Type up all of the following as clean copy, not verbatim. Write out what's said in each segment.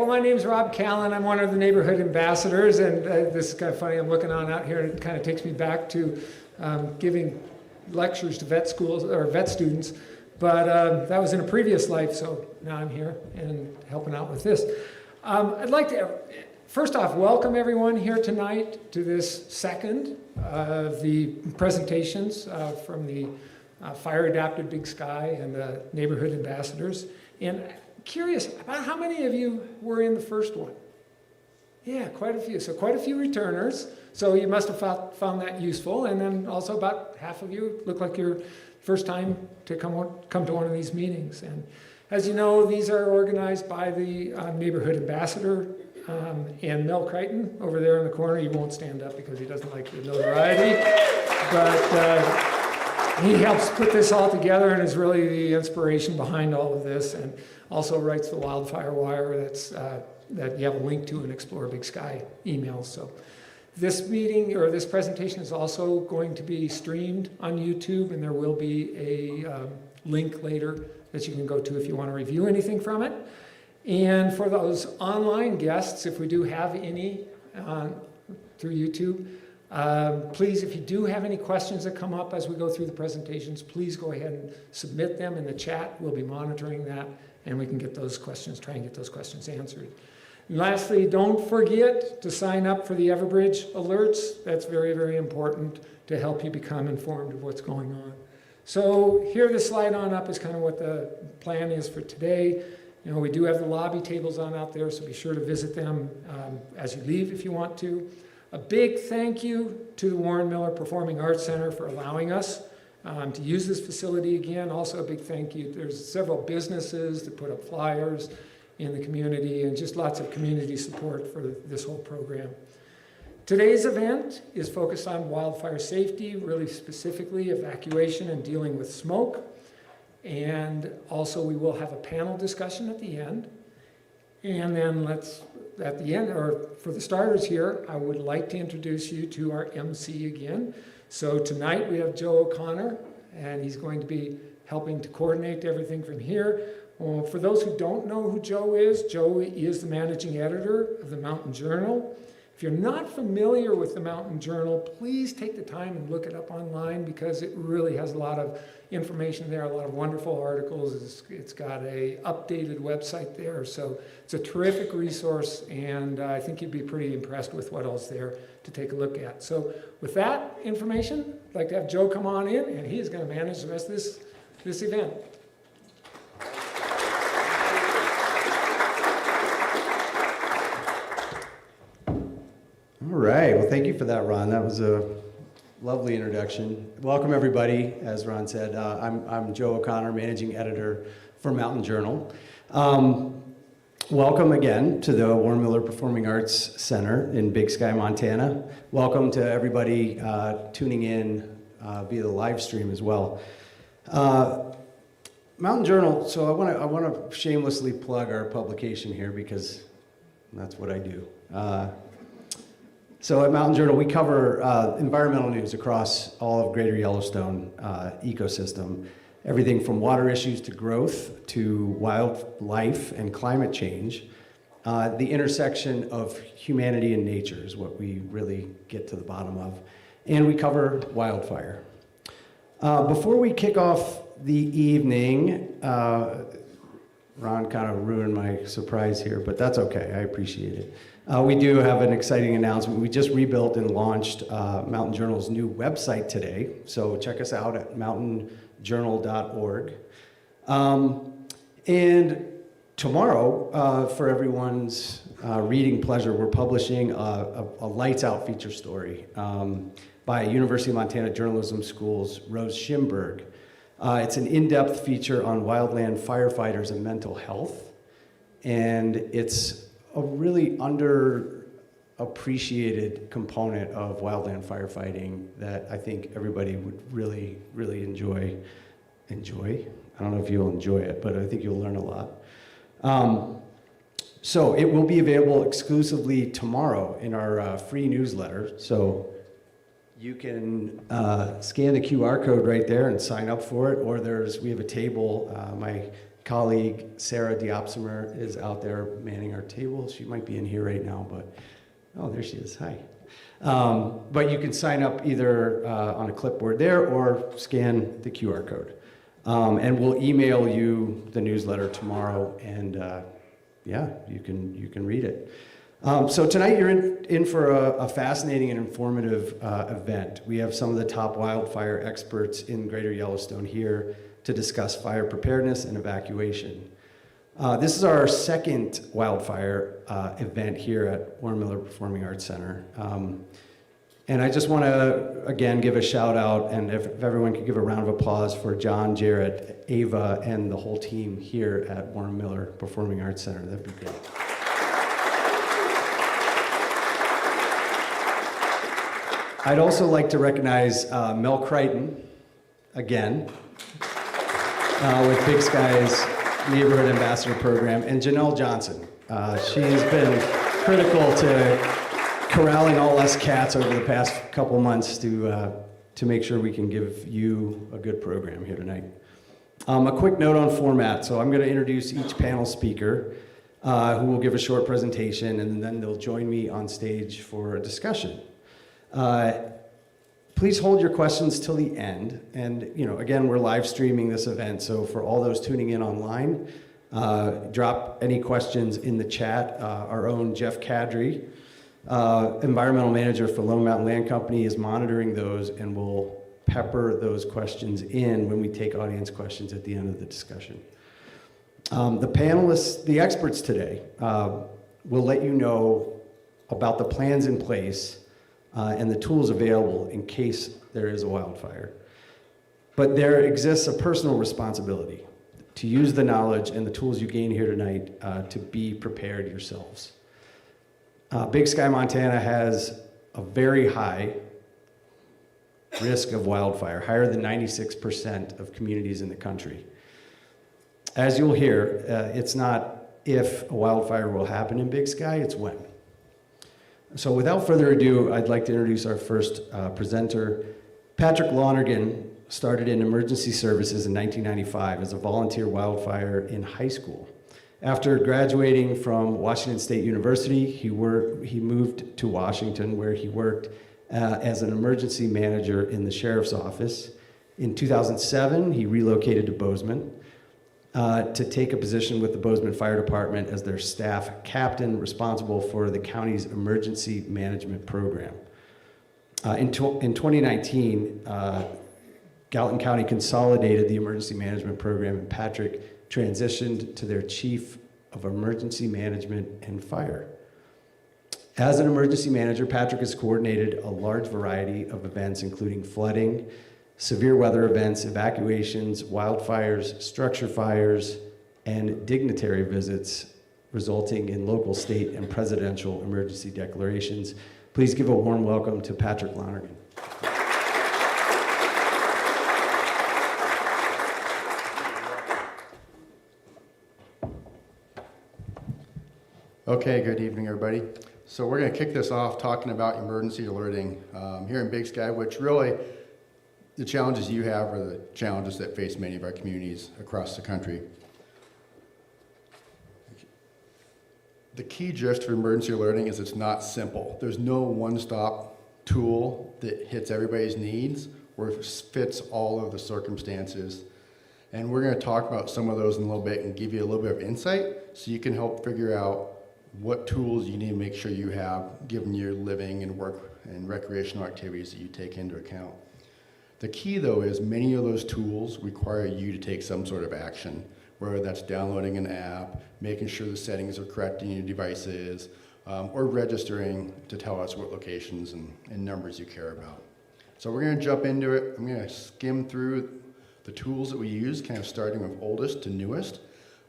well, my name's Rob Callan. I'm one of the neighborhood ambassadors, and this is kind of funny. I'm looking on out here, and it kind of takes me back to giving lectures to vet schools or vet students. But that was in a previous life, so now I'm here and helping out with this. I'd like to, first off, welcome everyone here tonight to this second of the presentations from the Fire Adapted Big Sky and the Neighborhood Ambassadors. And curious, about how many of you were in the first one? Yeah, quite a few. So quite a few returners. So you must have found that useful. And then also about half of you look like your first time to come to one of these meetings. And as you know, these are organized by the Neighborhood Ambassador and Mel Crichton over there in the corner. He won't stand up because he doesn't like the notoriety. But he helps put this all together and is really the inspiration behind all of this, and also writes the Wildfire Wire that you have a link to in Explore Big Sky emails. So this meeting or this presentation is also going to be streamed on YouTube, and there will be a link later that you can go to if you want to review anything from it. And for those online guests, if we do have any through YouTube, please, if you do have any questions that come up as we go through the presentations, please go ahead and submit them in the chat. We'll be monitoring that, and we can get those questions, try and get those questions answered. And lastly, don't forget to sign up for the Everbridge alerts. That's very, very important to help you become informed of what's going on. So here, the slide on up is kind of what the plan is for today. You know, we do have the lobby tables on out there, so be sure to visit them as you leave if you want to. A big thank you to the Warren Miller Performing Arts Center for allowing us to use this facility again. Also a big thank you. There's several businesses that put up flyers in the community and just lots of community support for this whole program. Today's event is focused on wildfire safety, really specifically evacuation and dealing with smoke. And also we will have a panel discussion at the end. And then at the end, or for the starters here, I would like to introduce you to our MC again. So tonight we have Joe O'Connor, and he's going to be helping to coordinate everything from here. For those who don't know who Joe is the managing editor of the Mountain Journal. If you're not familiar with the Mountain Journal, please take the time and look it up online, because it really has a lot of information there, a lot of wonderful articles. It's got a updated website there, so it's a terrific resource, and I think you'd be pretty impressed with what else there to take a look at. So with that information, I'd like to have Joe come on in, and he is going to manage the rest of this event. All right, well, thank you for that, Ron. That was a lovely introduction. Welcome, everybody. As Ron said, I'm Joe O'Connor, managing editor for Mountain Journal. Welcome again to the Warren Miller Performing Arts Center in Big Sky, Montana. Welcome to everybody tuning in via the live stream as well. Mountain Journal, so I want to shamelessly plug our publication here, because that's what I do. So at Mountain Journal, we cover environmental news across all of Greater Yellowstone ecosystem. Everything from water issues to growth to wildlife and climate change. The intersection of humanity and nature is what we really get to the bottom of. And we cover wildfire. Before we kick off the evening, Ron kind of ruined my surprise here, but that's okay, I appreciate it. We do have an exciting announcement. We just rebuilt and launched Mountain Journal's new website today, so check us out at mountainjournal.org. And tomorrow, for everyone's reading pleasure, we're publishing a Lights Out feature story by University of Montana Journalism School's Rose Schimberg. It's an in-depth feature on wildland firefighters and mental health, and it's a really underappreciated component of wildland firefighting that I think everybody would really, really enjoy. I don't know if you'll enjoy it, but I think you'll learn a lot. So it will be available exclusively tomorrow in our free newsletter. So you can scan the QR code right there and sign up for it, or we have a table, my colleague Sarah Diopsimer is out there manning our table. She might be in here right now, but oh, there she is. Hi. But you can sign up either on a clipboard there or scan the QR code. And we'll email you the newsletter tomorrow, and yeah, you can read it. So tonight you're in for a fascinating and informative event. We have some of the top wildfire experts in Greater Yellowstone here to discuss fire preparedness and evacuation. This is our second wildfire event here at Warren Miller Performing Arts Center. And I just want to, again, give a shout out, and if everyone could give a round of applause for John, Jared, Ava, and the whole team here at Warren Miller Performing Arts Center. That'd be great. I'd also like to recognize Mel Crichton, again, with Big Sky's Neighborhood Ambassador Program, and Janelle Johnson. She's been critical to corralling all us cats over the past couple months to make sure we can give you a good program here tonight. A quick note on format. So I'm going to introduce each panel speaker who will give a short presentation, and then they'll join me on stage for a discussion. Please hold your questions till the end. And again, we're live streaming this event, so for all those tuning in online, drop any questions in the chat. Our own Jeff Kadri, environmental manager for Lone Mountain Land Company, is monitoring those and will pepper those questions in when we take audience questions at the end of the discussion. The panelists, the experts today, will let you know about the plans in place and the tools available in case there is a wildfire. But there exists a personal responsibility to use the knowledge and the tools you gain here tonight to be prepared yourselves. Big Sky, Montana has a very high risk of wildfire, higher than 96% of communities in the country. As you'll hear, it's not if a wildfire will happen in Big Sky, it's when. So without further ado, I'd like to introduce our first presenter. Patrick Lonergan started in emergency services in 1995 as a volunteer wildfire in high school. After graduating from Washington State University, he moved to Washington, where he worked as an emergency manager in the sheriff's office. In 2007, he relocated to Bozeman to take a position with the Bozeman Fire Department as their staff captain responsible for the county's emergency management program. In 2019, Gallatin County consolidated the emergency management program, and Patrick transitioned to their chief of emergency management and fire. As an emergency manager, Patrick has coordinated a large variety of events, including flooding, severe weather events, evacuations, wildfires, structure fires, and dignitary visits, resulting in local, state, and presidential emergency declarations. Please give a warm welcome to Patrick Lonergan. Okay, good evening, everybody. So we're going to kick this off talking about emergency alerting here in Big Sky, which really, the challenges you have are the challenges that face many of our communities across the country. The key gist for emergency alerting is it's not simple. There's no one-stop tool that hits everybody's needs or fits all of the circumstances. And we're going to talk about some of those in a little bit and give you a little bit of insight so you can help figure out what tools you need to make sure you have given your living and work and recreational activities that you take into account. The key, though, is many of those tools require you to take some sort of action, whether that's downloading an app, making sure the settings are correct in your devices, or registering to tell us what locations and numbers you care about. So we're going to jump into it. I'm going to skim through the tools that we use, kind of starting with oldest to newest,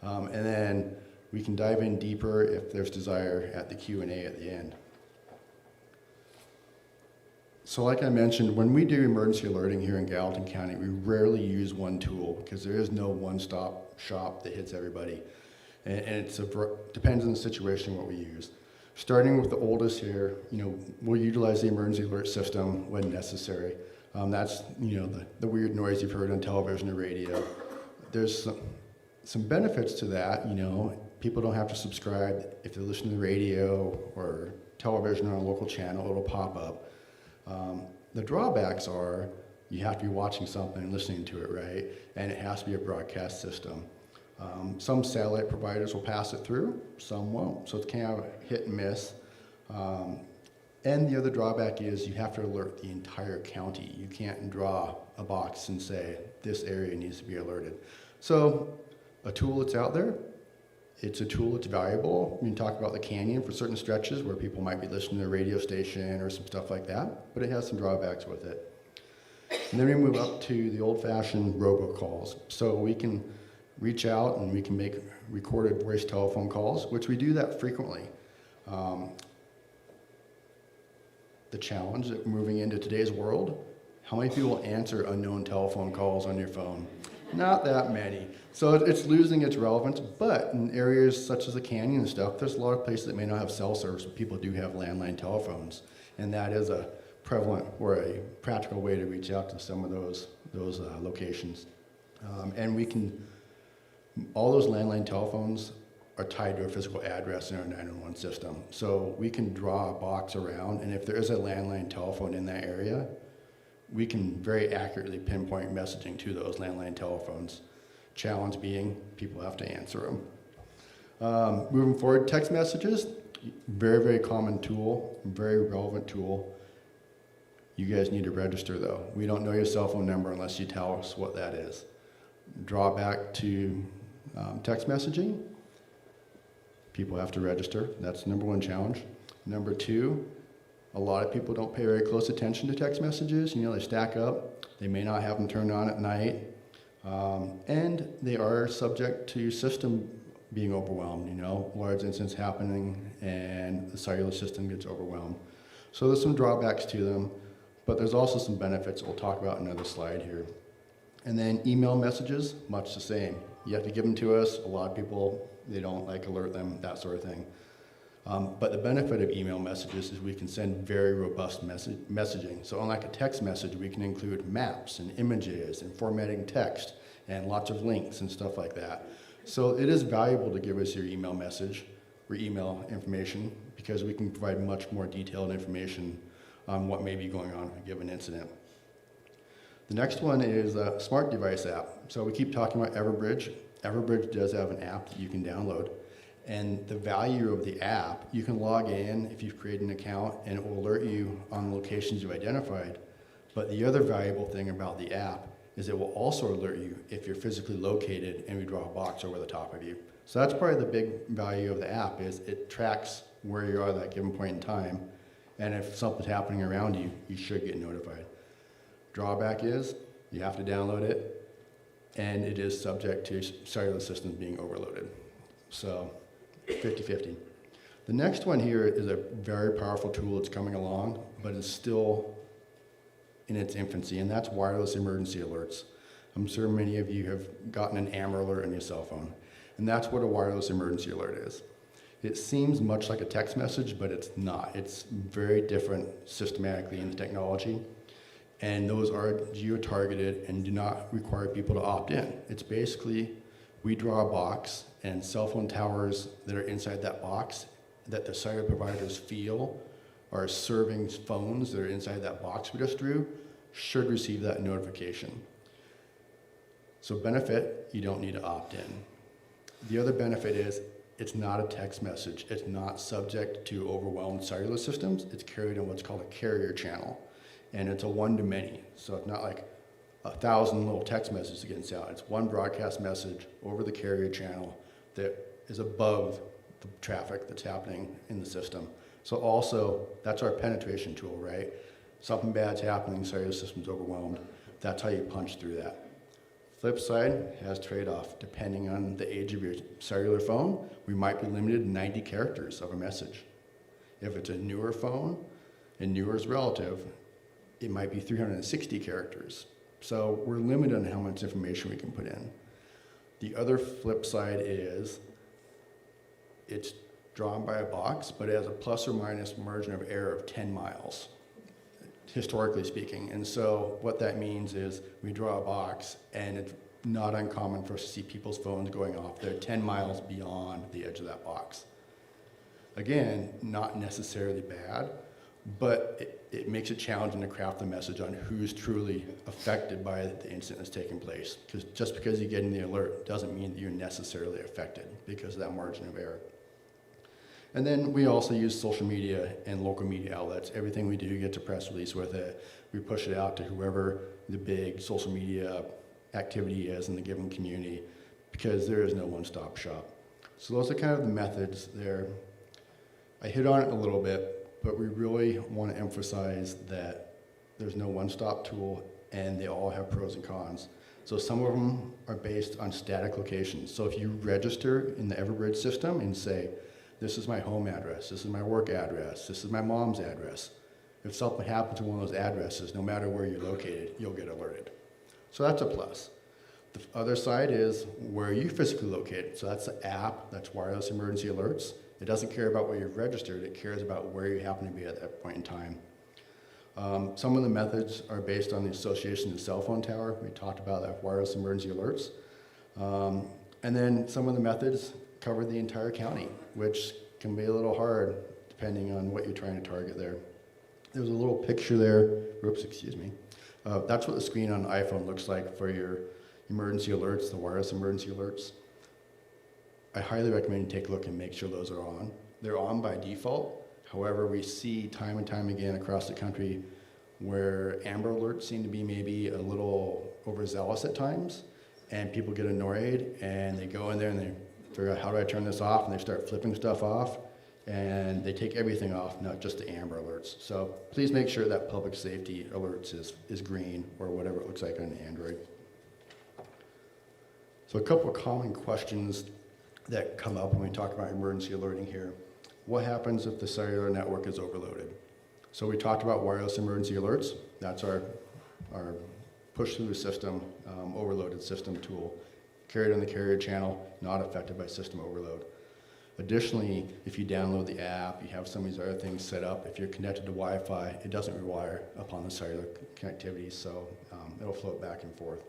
and then we can dive in deeper if there's desire at the Q&A at the end. So like I mentioned, when we do emergency alerting here in Gallatin County, we rarely use one tool because there is no one-stop shop that hits everybody. And it depends on the situation what we use. Starting with the oldest here, we'll utilize the emergency alert system when necessary. That's, the weird noise you've heard on television or radio. There's some benefits to that, people don't have to subscribe. If they listen to the radio or television on a local channel, it'll pop up. The drawbacks are you have to be watching something and listening to it, right? And it has to be a broadcast system. Some satellite providers will pass it through, some won't. So it's kind of hit and miss. And the other drawback is you have to alert the entire county. You can't draw a box and say, this area needs to be alerted. So a tool that's out there, it's a tool that's valuable. We can talk about the canyon for certain stretches where people might be listening to a radio station or some stuff like that, but it has some drawbacks with it. And then we move up to the old-fashioned robocalls. So we can reach out and we can make recorded voice telephone calls, which we do that frequently. The challenge that moving into today's world, how many people answer unknown telephone calls on your phone? Not that many. So it's losing its relevance, but in areas such as the canyon and stuff, there's a lot of places that may not have cell service, but people do have landline telephones. And that is a prevalent or a practical way to reach out to some of those locations. And we can, all those landline telephones are tied to a physical address in our 911 system. So we can draw a box around, and if there is a landline telephone in that area, we can very accurately pinpoint messaging to those landline telephones. Challenge being, people have to answer them. Moving forward, text messages, very, very common tool, very relevant tool. You guys need to register though. We don't know your cell phone number unless you tell us what that is. Drawback to text messaging, people have to register. That's the number one challenge. Number two, a lot of people don't pay very close attention to text messages. They stack up. They may not have them turned on at night. And they are subject to system being overwhelmed, large incidents happening and the cellular system gets overwhelmed. So there's some drawbacks to them, but there's also some benefits we'll talk about in another slide here. And then email messages, much the same. You have to give them to us. A lot of people, they don't alert them, that sort of thing. But the benefit of email messages is we can send very robust messaging. So unlike a text message, we can include maps and images and formatting text and lots of links and stuff like that. So it is valuable to give us your email message or email information because we can provide much more detailed information on what may be going on in a given incident. The next one is a smart device app. So we keep talking about Everbridge. Everbridge does have an app that you can download. And the value of the app, you can log in if you've created an account and it will alert you on the locations you've identified. But the other valuable thing about the app is it will also alert you if you're physically located and we draw a box over the top of you. So that's probably the big value of the app is it tracks where you are at that given point in time. And if something's happening around you, you should get notified. Drawback is you have to download it and it is subject to cellular systems being overloaded. So 50-50. The next one here is a very powerful tool that's coming along, but it's still in its infancy, and that's wireless emergency alerts. I'm sure many of you have gotten an AMR alert on your cell phone, and that's what a wireless emergency alert is. It seems much like a text message, but it's not. It's very different systematically in the technology, and those are geo-targeted and do not require people to opt in. It's basically we draw a box, and cell phone towers that are inside that box that the cellular providers feel are serving phones that are inside that box we just drew should receive that notification. So benefit, you don't need to opt in. The other benefit is it's not a text message. It's not subject to overwhelmed cellular systems. It's carried on what's called a carrier channel, and it's a one-to-many. So it's not like 1,000 little text messages that get out. It's one broadcast message over the carrier channel that is above the traffic that's happening in the system. So also, that's our penetration tool, right? Something bad's happening, cellular system's overwhelmed. That's how you punch through that. Flip side has trade-off. Depending on the age of your cellular phone, we might be limited to 90 characters of a message. If it's a newer phone, and newer is relative, it might be 360 characters. So we're limited on how much information we can put in. The other flip side is it's drawn by a box, but it has a plus or minus margin of error of 10 miles, historically speaking. And so what that means is we draw a box and it's not uncommon for us to see people's phones going off. They're 10 miles beyond the edge of that box. Again, not necessarily bad, but it makes it challenging to craft the message on who's truly affected by the incident that's taking place. Because just because you're getting the alert doesn't mean that you're necessarily affected because of that margin of error. And then we also use social media and local media outlets. Everything we do gets a press release with it. We push it out to whoever the big social media activity is in the given community, because there is no one-stop shop. So those are kind of the methods there. I hit on it a little bit, but we really want to emphasize that there's no one-stop tool and they all have pros and cons. So some of them are based on static locations. So if you register in the Everbridge system and say, this is my home address, this is my work address, this is my mom's address, if something happens to one of those addresses, no matter where you're located, you'll get alerted. So that's a plus. The other side is where you physically located. So that's the app, that's wireless emergency alerts. It doesn't care about where you've registered, it cares about where you happen to be at that point in time. Some of the methods are based on the association of the cell phone tower. We talked about that, wireless emergency alerts. And then some of the methods cover the entire county, which can be a little hard depending on what you're trying to target there. There's a little picture there, oops, excuse me. That's what the screen on an iPhone looks like for your emergency alerts, the wireless emergency alerts. I highly recommend you take a look and make sure those are on. They're on by default. However, we see time and time again across the country where Amber Alerts seem to be maybe a little overzealous at times, and people get annoyed and they go in there and they figure out, how do I turn this off? And they start flipping stuff off, and they take everything off, not just the Amber Alerts. So please make sure that public safety alerts is green, or whatever it looks like on Android. So a couple of common questions that come up when we talk about emergency alerting here. What happens if the cellular network is overloaded? So we talked about wireless emergency alerts. That's our push through the system, overloaded system tool. Carried on the carrier channel, not affected by system overload. Additionally, if you download the app, you have some of these other things set up. If you're connected to Wi-Fi, it doesn't rely upon the cellular connectivity, so it'll float back and forth.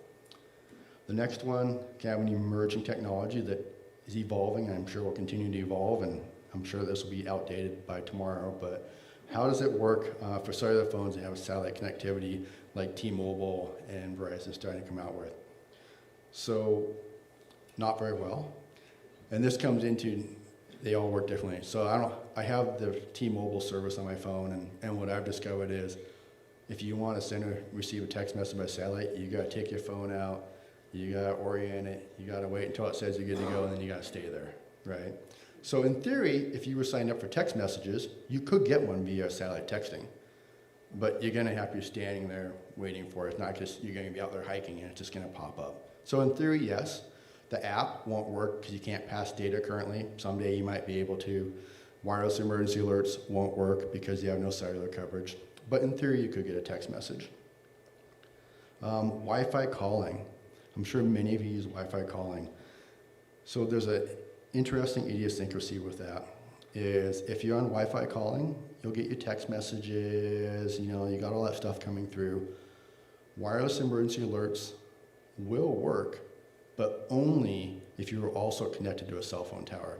The next one, can have an emerging technology that is evolving, and I'm sure will continue to evolve, and I'm sure this will be outdated by tomorrow, but how does it work for cellular phones that have satellite connectivity like T-Mobile and Verizon starting to come out with? So, not very well. And this comes into, they all work differently. So I have the T-Mobile service on my phone, and what I've discovered is, if you want to send or receive a text message by satellite, you got to take your phone out, you got to orient it, you got to wait until it says you're good to go, and then you got to stay there, right? So in theory, if you were signed up for text messages, you could get one via satellite texting, but you're going to have to be standing there waiting for it. It's not just you're going to be out there hiking and it's just going to pop up. So in theory, yes, the app won't work because you can't pass data currently. Someday you might be able to. Wireless emergency alerts won't work because you have no cellular coverage. But in theory, you could get a text message. Wi-Fi calling. I'm sure many of you use Wi-Fi calling. So there's an interesting idiosyncrasy with that. Is if you're on Wi-Fi calling, you'll get your text messages, you got all that stuff coming through. Wireless emergency alerts will work, but only if you were also connected to a cell phone tower.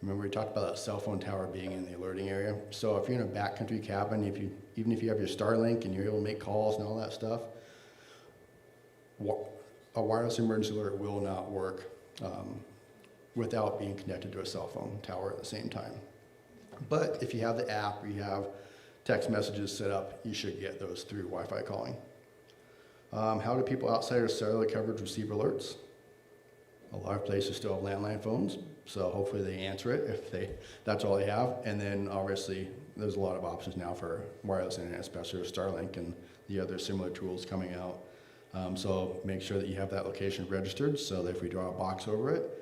Remember we talked about that cell phone tower being in the alerting area? So if you're in a backcountry cabin, even if you have your Starlink and you're able to make calls and all that stuff, a wireless emergency alert will not work without being connected to a cell phone tower at the same time. But if you have the app or you have text messages set up, you should get those through Wi-Fi calling. How do people outside of cellular coverage receive alerts? A lot of places still have landline phones, so hopefully they answer it if that's all they have. And then obviously there's a lot of options now for wireless internet, especially with Starlink and the other similar tools coming out. So make sure that you have that location registered so that if we draw a box over it,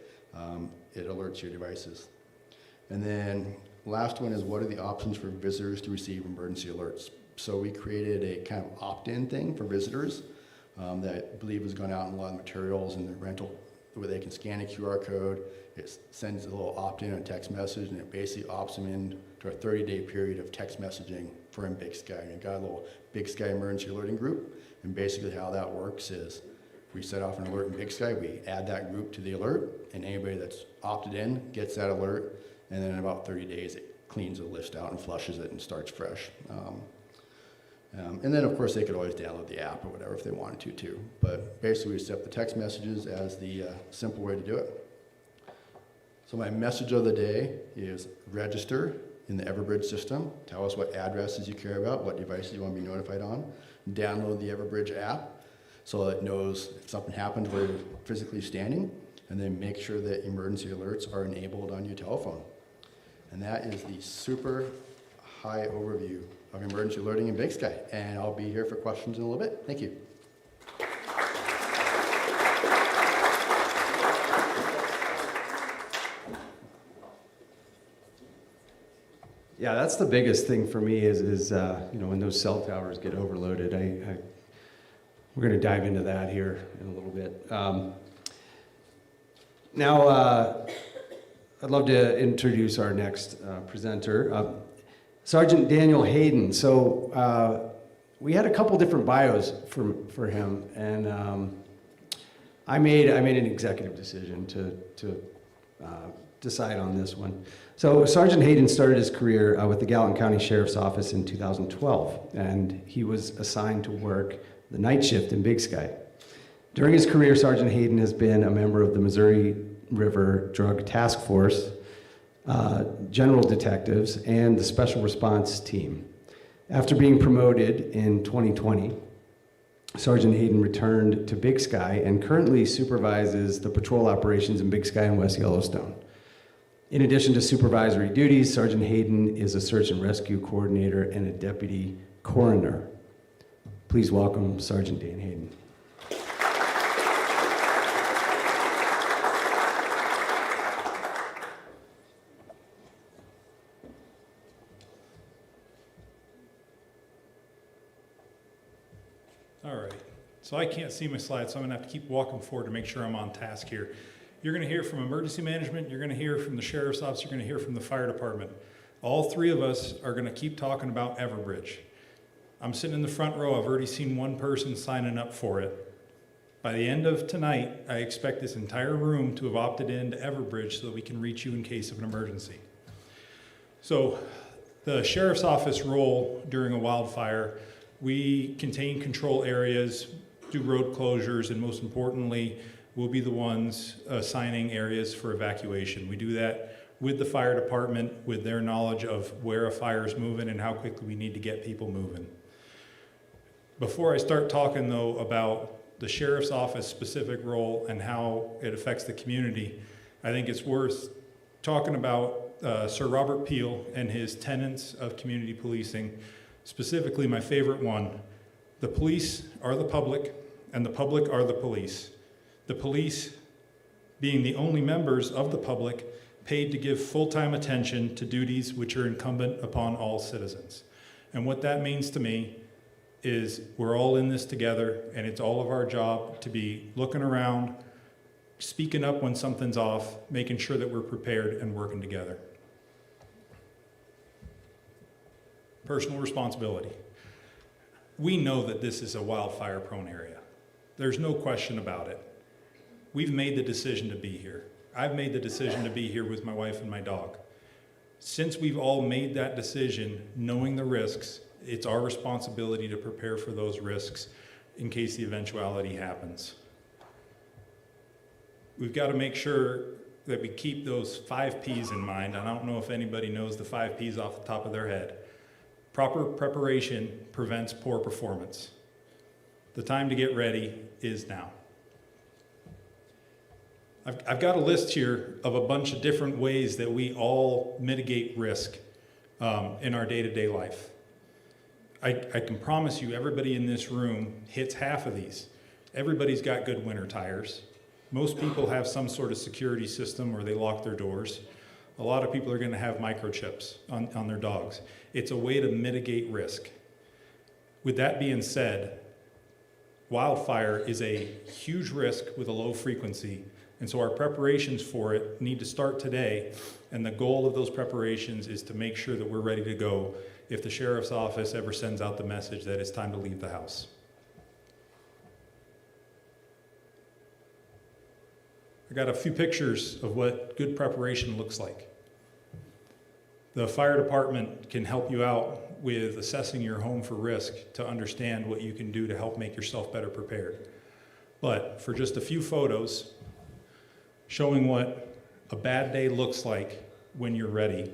it alerts your devices. And then last one is, what are the options for visitors to receive emergency alerts? So we created a kind of opt-in thing for visitors that I believe has gone out in a lot of materials in the rental, where they can scan a QR code, it sends a little opt-in or text message, and it basically opts them in to a 30-day period of text messaging for in Big Sky. And you've got a little Big Sky emergency alerting group, and basically how that works is we set off an alert in Big Sky, we add that group to the alert, and anybody that's opted in gets that alert, and then in about 30 days, it cleans the list out and flushes it and starts fresh. And then, of course, they could always download the app or whatever if they wanted to, too. But basically, we set up the text messages as the simple way to do it. So my message of the day is register in the Everbridge system. Tell us what addresses you care about, what devices you want to be notified on. Download the Everbridge app so it knows if something happens where you're physically standing, and then make sure that emergency alerts are enabled on your telephone. And that is the super high overview of emergency alerting in Big Sky. And I'll be here for questions in a little bit. Thank you. Yeah, that's the biggest thing for me is when those cell towers get overloaded. We're going to dive into that here in a little bit. Now, I'd love to introduce our next presenter, Sergeant Daniel Hayden. So we had a couple different bios for him, and I made an executive decision to decide on this one. So Sergeant Hayden started his career with the Gallatin County Sheriff's Office in 2012, and he was assigned to work the night shift in Big Sky. During his career, Sergeant Hayden has been a member of the Missouri River Drug Task Force, General Detectives, and the Special Response Team. After being promoted in 2020, Sergeant Hayden returned to Big Sky and currently supervises the patrol operations in Big Sky and West Yellowstone. In addition to supervisory duties, Sergeant Hayden is a search and rescue coordinator and a deputy coroner. Please welcome Sergeant Dan Hayden. All right, so I can't see my slides, so I'm gonna have to keep walking forward to make sure I'm on task here. You're gonna hear from emergency management, you're gonna hear from the sheriff's office, you're gonna hear from the fire department. All three of us are gonna keep talking about Everbridge. I'm sitting in the front row, I've already seen one person signing up for it. By the end of tonight, I expect this entire room to have opted in to Everbridge so that we can reach you in case of an emergency. So the sheriff's office role during a wildfire, we contain control areas, do road closures, and most importantly, we'll be the ones assigning areas for evacuation. We do that with the fire department, with their knowledge of where a fire is moving and how quickly we need to get people moving. Before I start talking though about the sheriff's office specific role and how it affects the community, I think it's worth talking about Sir Robert Peel and his tenets of community policing. Specifically, my favorite one: the police are the public, and the public are the police. The police, being the only members of the public, paid to give full-time attention to duties which are incumbent upon all citizens. And what that means to me is we're all in this together, and it's all of our job to be looking around, speaking up when something's off, making sure that we're prepared and working together. Personal responsibility. We know that this is a wildfire-prone area. There's no question about it. We've made the decision to be here. I've made the decision to be here with my wife and my dog. Since we've all made that decision, knowing the risks, it's our responsibility to prepare for those risks in case the eventuality happens. We've got to make sure that we keep those 5 Ps in mind. I don't know if anybody knows the 5 Ps off the top of their head. Proper preparation prevents poor performance. The time to get ready is now. I've got a list here of a bunch of different ways that we all mitigate risk in our day-to-day life. I can promise you everybody in this room hits half of these. Everybody's got good winter tires. Most people have some sort of security system where they lock their doors. A lot of people are going to have microchips on their dogs. It's a way to mitigate risk. With that being said, wildfire is a huge risk with a low frequency, and so our preparations for it need to start today, and the goal of those preparations is to make sure that we're ready to go if the sheriff's office ever sends out the message that it's time to leave the house. I got a few pictures of what good preparation looks like. The fire department can help you out with assessing your home for risk to understand what you can do to help make yourself better prepared. But for just a few photos showing what a bad day looks like when you're ready,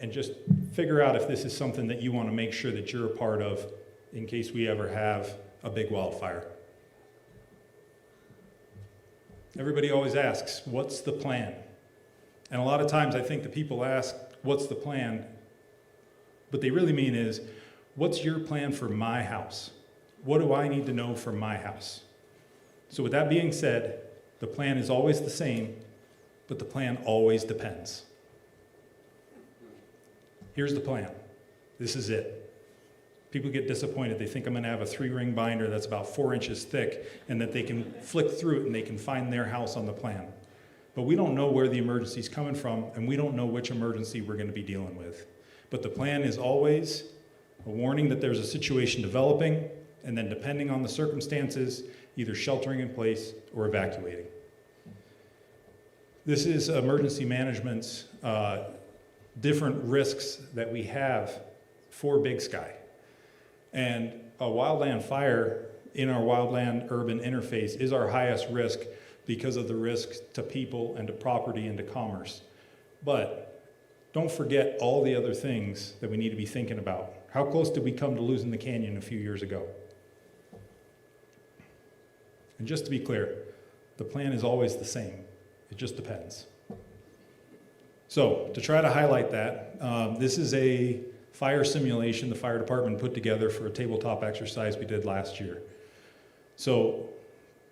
and just figure out if this is something that you want to make sure that you're a part of in case we ever have a big wildfire. Everybody always asks, what's the plan? And a lot of times I think the people ask, what's the plan? What they really mean is, what's your plan for my house? What do I need to know for my house? So with that being said, the plan is always the same, but the plan always depends. Here's the plan. This is it. People get disappointed. They think I'm going to have a 3-ring binder that's about 4 inches thick and that they can flick through it and they can find their house on the plan. But we don't know where the emergency is coming from, and we don't know which emergency we're going to be dealing with. But the plan is always a warning that there's a situation developing, and then depending on the circumstances, either sheltering in place or evacuating. This is emergency management's different risks that we have for Big Sky. And a wildland fire in our wildland-urban interface is our highest risk because of the risk to people and to property and to commerce. But don't forget all the other things that we need to be thinking about. How close did we come to losing the canyon a few years ago? And just to be clear, the plan is always the same. It just depends. So to try to highlight that, this is a fire simulation the fire department put together for a tabletop exercise we did last year. So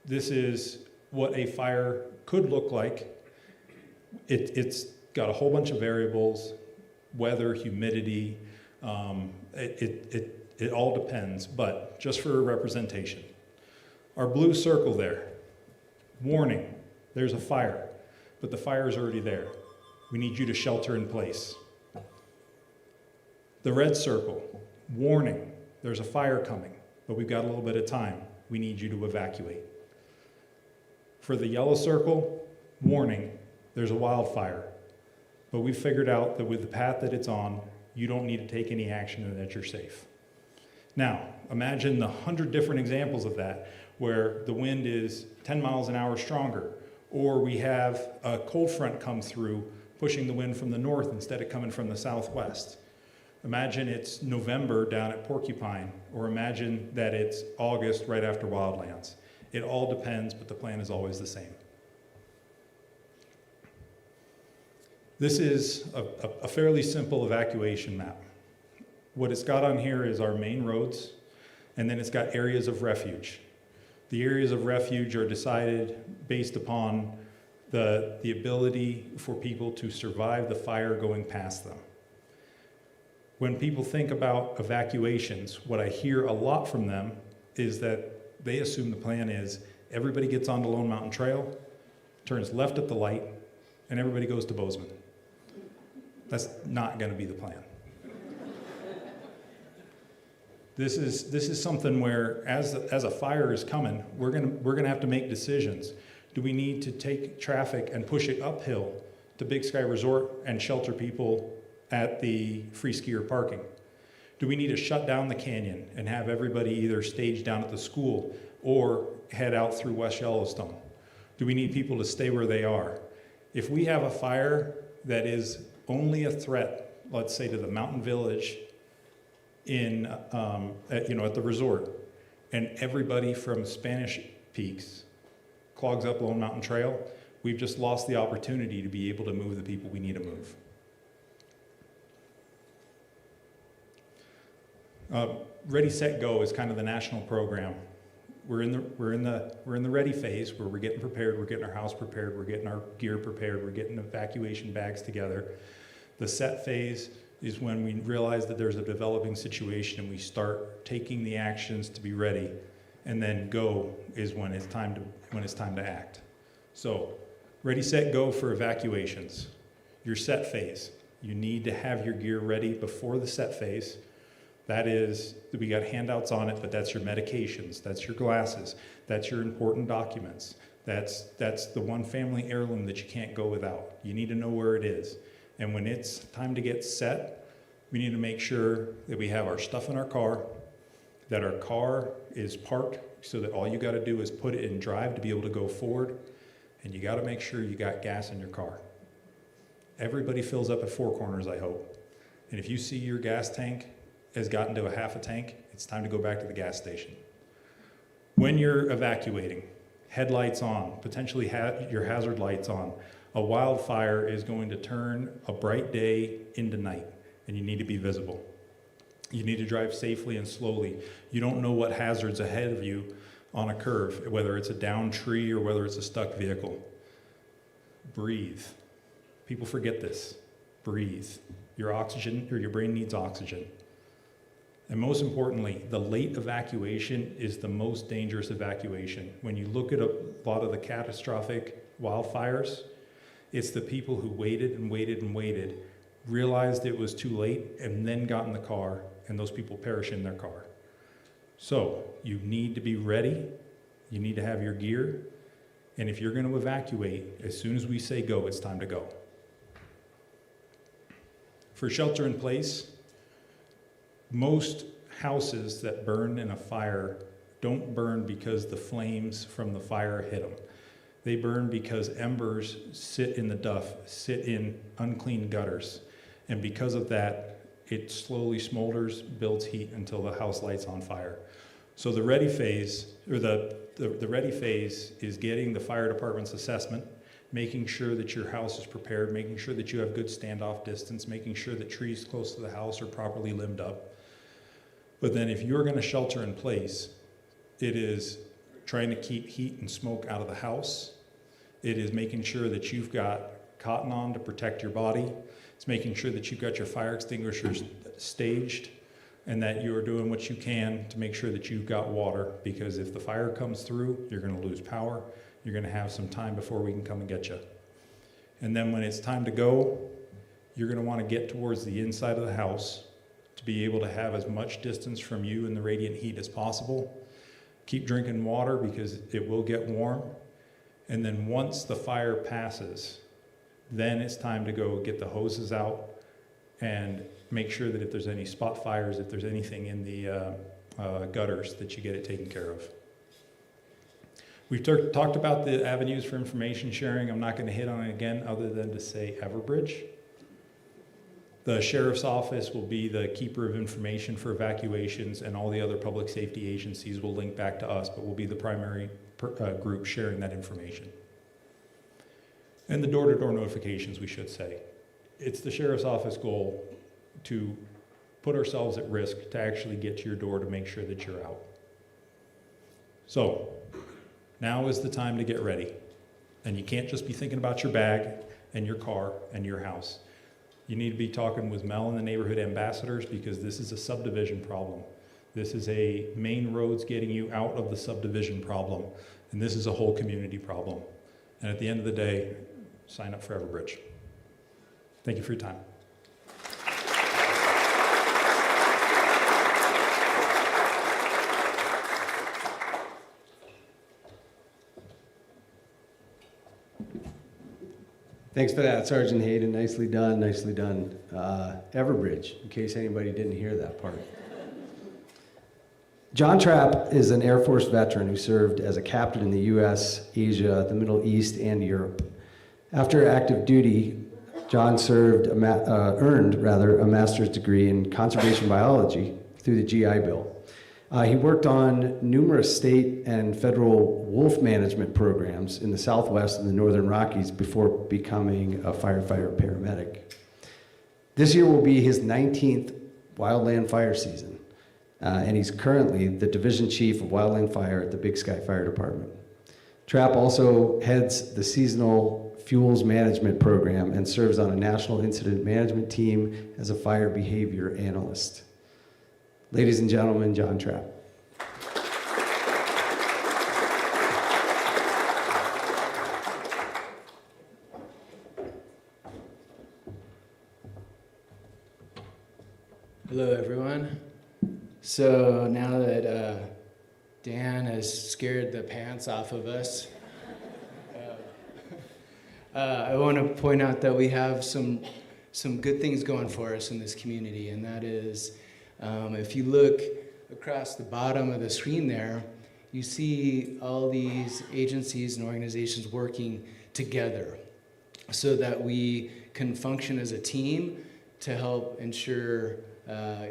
this is what a fire could look like. It's got a whole bunch of variables, weather, humidity, it all depends, but just for a representation. Our blue circle there, warning, there's a fire, but the fire is already there. We need you to shelter in place. The red circle, warning, there's a fire coming, but we've got a little bit of time. We need you to evacuate. For the yellow circle, warning, there's a wildfire, but we've figured out that with the path that it's on, you don't need to take any action and that you're safe. Now, imagine the 100 different examples of that, where the wind is 10 miles an hour stronger, or we have a cold front come through, pushing the wind from the north instead of coming from the southwest. Imagine it's November down at Porcupine, or imagine that it's August right after Wildlands. It all depends, but the plan is always the same. This is a fairly simple evacuation map. What it's got on here is our main roads, and then it's got areas of refuge. The areas of refuge are decided based upon the ability for people to survive the fire going past them. When people think about evacuations, what I hear a lot from them is that they assume the plan is everybody gets onto Lone Mountain Trail, turns left at the light, and everybody goes to Bozeman. That's not going to be the plan. This is something where, as a fire is coming, we're gonna have to make decisions. Do we need to take traffic and push it uphill to Big Sky Resort and shelter people at the free skier parking? Do we need to shut down the canyon and have everybody either stage down at the school or head out through West Yellowstone? Do we need people to stay where they are? If we have a fire that is only a threat, let's say to the mountain village in, at the resort, and everybody from Spanish Peaks clogs up Lone Mountain Trail, we've just lost the opportunity to be able to move the people we need to move. Ready, Set, Go is kind of the national program. We're in the ready phase where we're getting prepared, we're getting our house prepared, we're getting our gear prepared, we're getting evacuation bags together. The set phase is when we realize that there's a developing situation and we start taking the actions to be ready. And then go is when it's time to act. So, ready, set, go for evacuations. Your set phase. You need to have your gear ready before the set phase. That is, we got handouts on it, but that's your medications, that's your glasses, that's your important documents, That's the one family heirloom that you can't go without. You need to know where it is. And when it's time to get set, we need to make sure that we have our stuff in our car, that our car is parked so that all you got to do is put it in drive to be able to go forward, and you got to make sure you got gas in your car. Everybody fills up at Four Corners, I hope. And if you see your gas tank has gotten to a half a tank, it's time to go back to the gas station. When you're evacuating, headlights on, potentially your hazard lights on. A wildfire is going to turn a bright day into night, and you need to be visible. You need to drive safely and slowly. You don't know what hazards ahead of you on a curve, whether it's a downed tree or whether it's a stuck vehicle. Breathe. People forget this. Breathe. Your oxygen, or your brain needs oxygen. And most importantly, the late evacuation is the most dangerous evacuation. When you look at a lot of the catastrophic wildfires, it's the people who waited and waited and waited, realized it was too late, and then got in the car, and those people perish in their car. So you need to be ready. You need to have your gear. And if you're going to evacuate, as soon as we say go, it's time to go. For shelter in place, most houses that burn in a fire don't burn because the flames from the fire hit them. They burn because embers sit in the duff, sit in unclean gutters. And because of that, it slowly smolders, builds heat until the house lights on fire. So the ready phase, or the ready phase is getting the fire department's assessment, making sure that your house is prepared, making sure that you have good standoff distance, making sure that trees close to the house are properly limbed up. But then if you're going to shelter in place, it is trying to keep heat and smoke out of the house. It is making sure that you've got cotton on to protect your body. It's making sure that you've got your fire extinguishers staged and that you're doing what you can to make sure that you've got water, because if the fire comes through, you're going to lose power. You're going to have some time before we can come and get you. And then when it's time to go, you're going to want to get towards the inside of the house to be able to have as much distance from you and the radiant heat as possible. Keep drinking water because it will get warm. And then once the fire passes, then it's time to go get the hoses out and make sure that if there's any spot fires, if there's anything in the gutters, that you get it taken care of. We've talked about the avenues for information sharing. I'm not going to hit on it again other than to say Everbridge. The sheriff's office will be the keeper of information for evacuations, and all the other public safety agencies will link back to us, but we'll be the primary group sharing that information. And the door-to-door notifications, we should say. It's the sheriff's office goal to put ourselves at risk to actually get to your door to make sure that you're out. So, now is the time to get ready. And you can't just be thinking about your bag and your car and your house. You need to be talking with Mel and the neighborhood ambassadors, because this is a subdivision problem. This is a main roads getting you out of the subdivision problem. And this is a whole community problem. And at the end of the day, sign up for Everbridge. Thank you for your time. Thanks for that, Sergeant Hayden. Nicely done, nicely done. Everbridge, in case anybody didn't hear that part. John Trapp is an Air Force veteran who served as a captain in the U.S., Asia, the Middle East, and Europe. After active duty, John earned a master's degree in conservation biology through the GI Bill. He worked on numerous state and federal wolf management programs in the Southwest and the Northern Rockies before becoming a firefighter paramedic. This year will be his 19th wildland fire season, and he's currently the division chief of wildland fire at the Big Sky Fire Department. Trapp also heads the seasonal fuels management program and serves on a national incident management team as a fire behavior analyst. Ladies and gentlemen, John Trapp. Hello, everyone. So now that Dan has scared the pants off of us, I want to point out that we have some good things going for us in this community, and that is, if you look across the bottom of the screen there, you see all these agencies and organizations working together so that we can function as a team to help ensure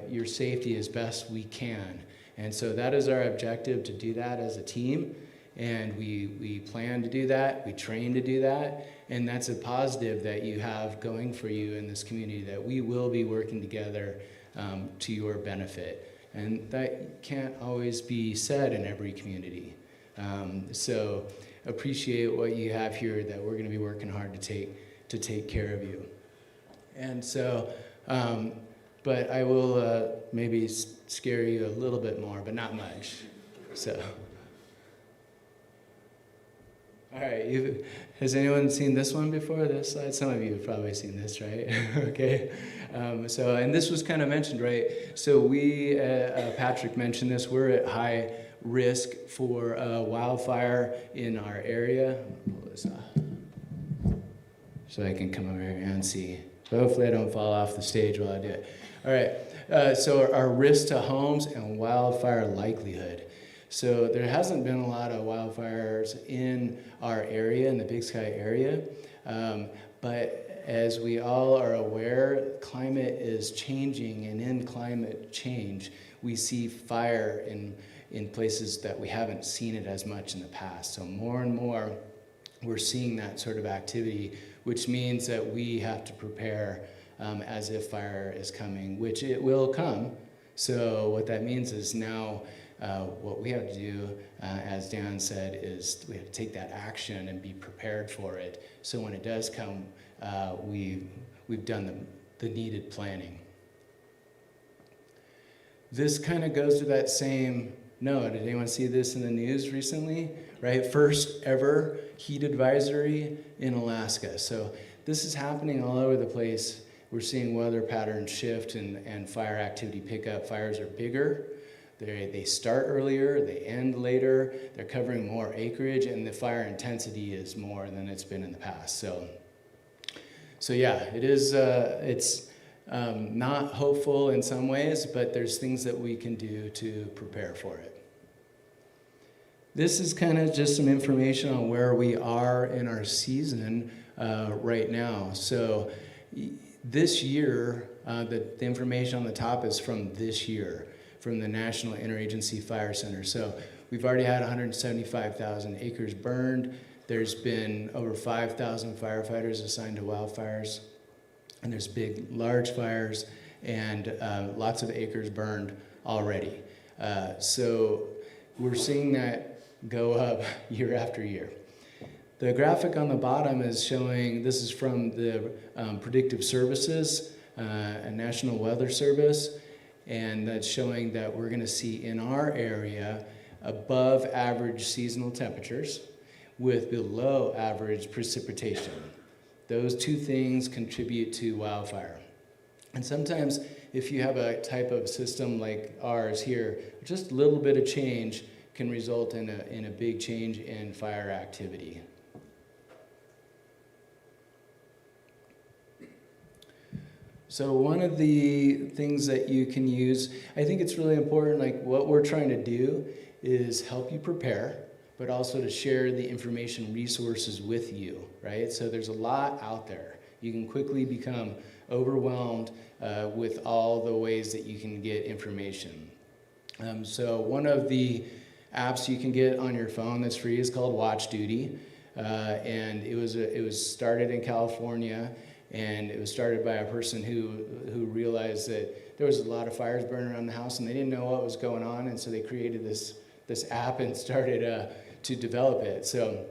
your safety as best we can. And so that is our objective, to do that as a team. And we plan to do that, we train to do that, and that's a positive that you have going for you in this community, that we will be working together to your benefit. And that can't always be said in every community. So appreciate what you have here, that we're going to be working hard to take care of you. And so, but I will maybe scare you a little bit more, but not much. So. All right, has anyone seen this one before, this slide? Some of you have probably seen this, right? Okay, and this was kind of mentioned, right? So we, Patrick mentioned this, we're at high risk for wildfire in our area. I'll pull this off so I can come over here and see. So hopefully I don't fall off the stage while I do it. All right, so our risk to homes and wildfire likelihood. So there hasn't been a lot of wildfires in our area, in the Big Sky area, but as we all are aware, climate is changing, and in climate change, we see fire in places that we haven't seen it as much in the past. So more and more, we're seeing that sort of activity, which means that we have to prepare as if fire is coming, which it will come. So what that means is now, what we have to do, as Dan said, is we have to take that action and be prepared for it. So when it does come, we've done the needed planning. This kind of goes to that same note. Did anyone see this in the news recently? Right, first ever heat advisory in Alaska. So this is happening all over the place. We're seeing weather patterns shift and fire activity pick up. Fires are bigger. They start earlier, they end later, they're covering more acreage, and the fire intensity is more than it's been in the past. So yeah, it is, it's not hopeful in some ways, but there's things that we can do to prepare for it. This is kind of just some information on where we are in our season right now. So this year, the information on the top is from this year, from the National Interagency Fire Center. So we've already had 175,000 acres burned. There's been over 5,000 firefighters assigned to wildfires. And there's big, large fires and lots of acres burned already. So we're seeing that go up year after year. The graphic on the bottom is showing, this is from the Predictive Services, a National Weather Service, and that's showing that we're going to see in our area above average seasonal temperatures with below average precipitation. Those two things contribute to wildfire. And sometimes if you have a type of system like ours here, just a little bit of change can result in a big change in fire activity. So one of the things that you can use, I think it's really important, like what we're trying to do is help you prepare, but also to share the information resources with you, right? So there's a lot out there. You can quickly become overwhelmed with all the ways that you can get information. So one of the apps you can get on your phone that's free is called Watch Duty, and it was started in California. And it was started by a person who realized that there was a lot of fires burning around the house and they didn't know what was going on, and so they created this app and started to develop it. So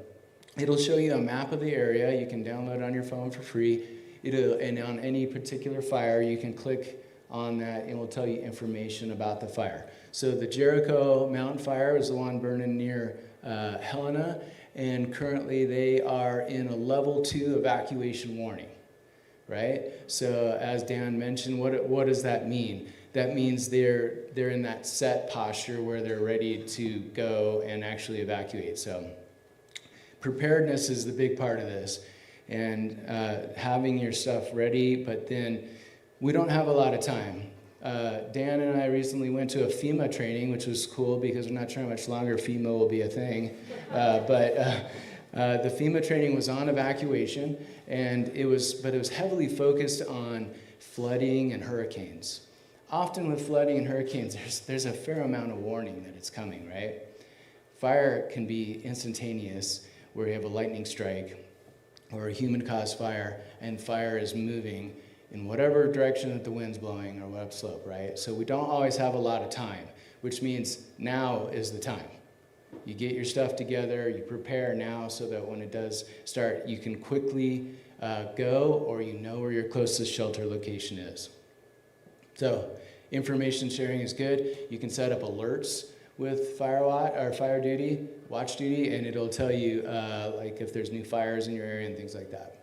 it'll show you a map of the area. You can download it on your phone for free. And on any particular fire, you can click on that and it will tell you information about the fire. So the Jericho Mountain Fire is the one burning near Helena, and currently they are in a level 2 evacuation warning. Right? So as Dan mentioned, what does that mean? That means they're in that set posture where they're ready to go and actually evacuate. So preparedness is the big part of this. and having your stuff ready, but then we don't have a lot of time. Dan and I recently went to a FEMA training, which was cool because I'm not sure how much longer FEMA will be a thing. But the FEMA training was on evacuation, and it was heavily focused on flooding and hurricanes. Often with flooding and hurricanes, there's a fair amount of warning that it's coming, right? Fire can be instantaneous, where you have a lightning strike or a human-caused fire, and fire is moving in whatever direction that the wind's blowing or upslope, right? So we don't always have a lot of time, which means now is the time. You get your stuff together, you prepare now so that when it does start, you can quickly go, or you know where your closest shelter location is. So information sharing is good. You can set up alerts with fire duty, watch duty, and it'll tell you like if there's new fires in your area and things like that.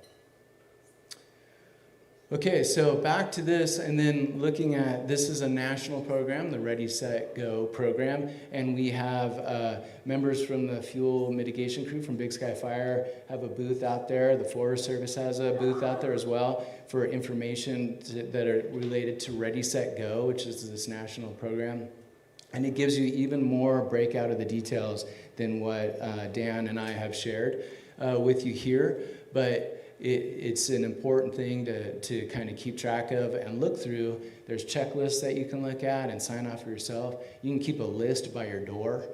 Okay, so back to this, and then looking at, this is a national program, the Ready, Set, Go program, and we have members from the fuel mitigation crew from Big Sky Fire have a booth out there. The Forest Service has a booth out there as well for information that are related to Ready, Set, Go, which is this national program. And it gives you even more breakout of the details than what Dan and I have shared with you here, but it's an important thing to kind of keep track of and look through. There's checklists that you can look at and sign off for yourself. You can keep a list by your door,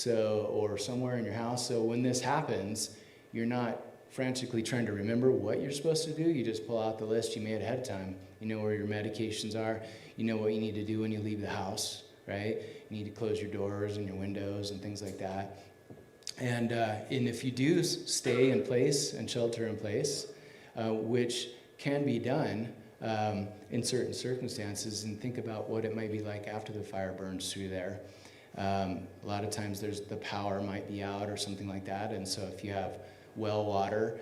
or somewhere in your house, so when this happens, you're not frantically trying to remember what you're supposed to do. You just pull out the list you made ahead of time. You know where your medications are. You know what you need to do when you leave the house, right? You need to close your doors and your windows and things like that. And if you do stay in place and shelter in place, which can be done in certain circumstances, and think about what it might be like after the fire burns through there. A lot of times the power might be out or something like that, and so if you have well water,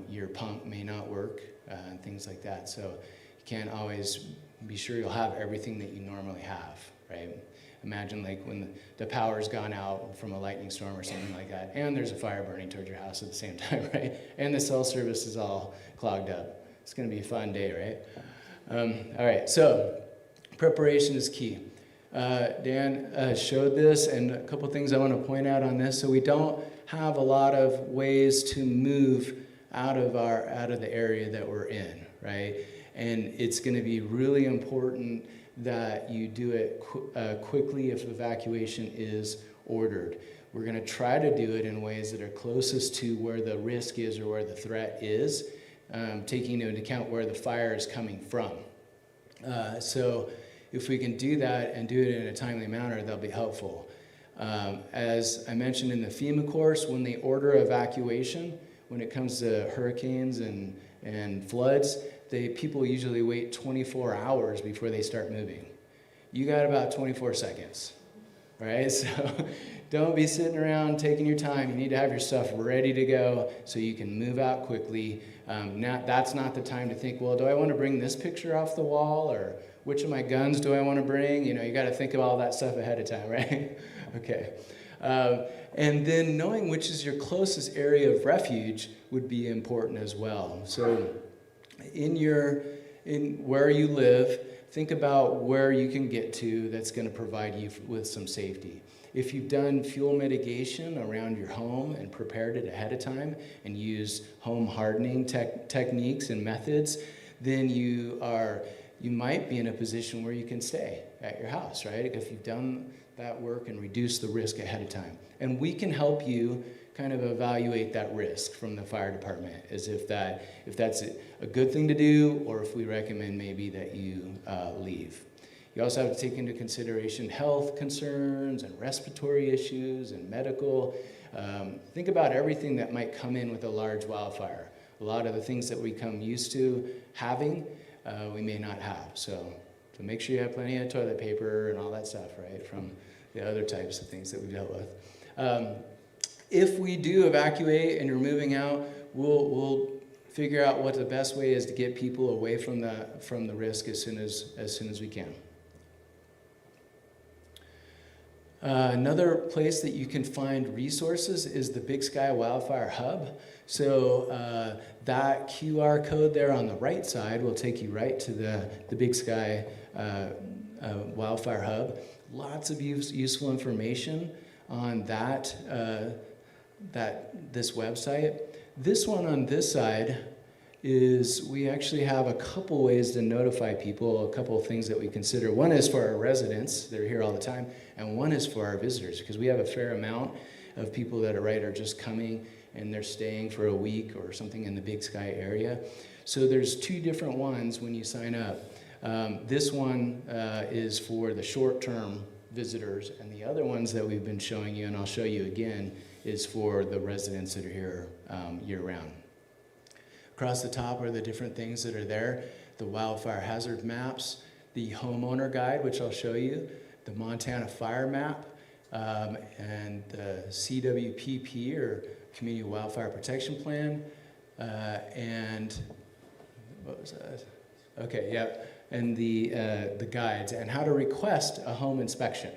your pump may not work and things like that. So you can't always be sure you'll have everything that you normally have, right? Imagine like when the power's gone out from a lightning storm or something like that, and there's a fire burning towards your house at the same time, right? And the cell service is all clogged up. It's going to be a fun day, right? All right, so preparation is key. Dan showed this, and a couple things I want to point out on this. So we don't have a lot of ways to move out of the area that we're in, right? And it's going to be really important that you do it quickly if evacuation is ordered. We're going to try to do it in ways that are closest to where the risk is or where the threat is, taking into account where the fire is coming from. So if we can do that and do it in a timely manner, that'll be helpful. As I mentioned in the FEMA course, when they order evacuation, when it comes to hurricanes and floods, people usually wait 24 hours before they start moving. You got about 24 seconds, right? So don't be sitting around taking your time. You need to have your stuff ready to go so you can move out quickly. That's not the time to think, well, do I want to bring this picture off the wall, or which of my guns do I want to bring? You got to think of all that stuff ahead of time, right? Okay. And then knowing which is your closest area of refuge would be important as well. So in where you live, think about where you can get to that's going to provide you with some safety. If you've done fuel mitigation around your home and prepared it ahead of time and used home hardening techniques and methods, then you might be in a position where you can stay at your house, right? If you've done that work and reduce the risk ahead of time. And we can help you kind of evaluate that risk from the fire department, as if that's a good thing to do, or if we recommend maybe that you leave. You also have to take into consideration health concerns and respiratory issues and medical. Think about everything that might come in with a large wildfire. A lot of the things that we come used to having, we may not have. So make sure you have plenty of toilet paper and all that stuff, right, from the other types of things that we've dealt with. If we do evacuate and you're moving out, we'll figure out what the best way is to get people away from the risk as soon as we can. Another place that you can find resources is the Big Sky Wildfire Hub. So that QR code there on the right side will take you right to the Big Sky Wildfire Hub. Lots of useful information on this website. This one on this side is we actually have a couple ways to notify people, a couple of things that we consider. One is for our residents that are here all the time, and one is for our visitors, because we have a fair amount of people that are just coming and they're staying for a week or something in the Big Sky area. So there's two different ones when you sign up. This one is for the short-term visitors, and the other ones that we've been showing you, and I'll show you again, is for the residents that are here year-round. Across the top are the different things that are there: the wildfire hazard maps, the homeowner guide, which I'll show you, the Montana fire map, and the CWPP, or Community Wildfire Protection Plan, and what was that? Okay, yeah, and the guides, and how to request a home inspection.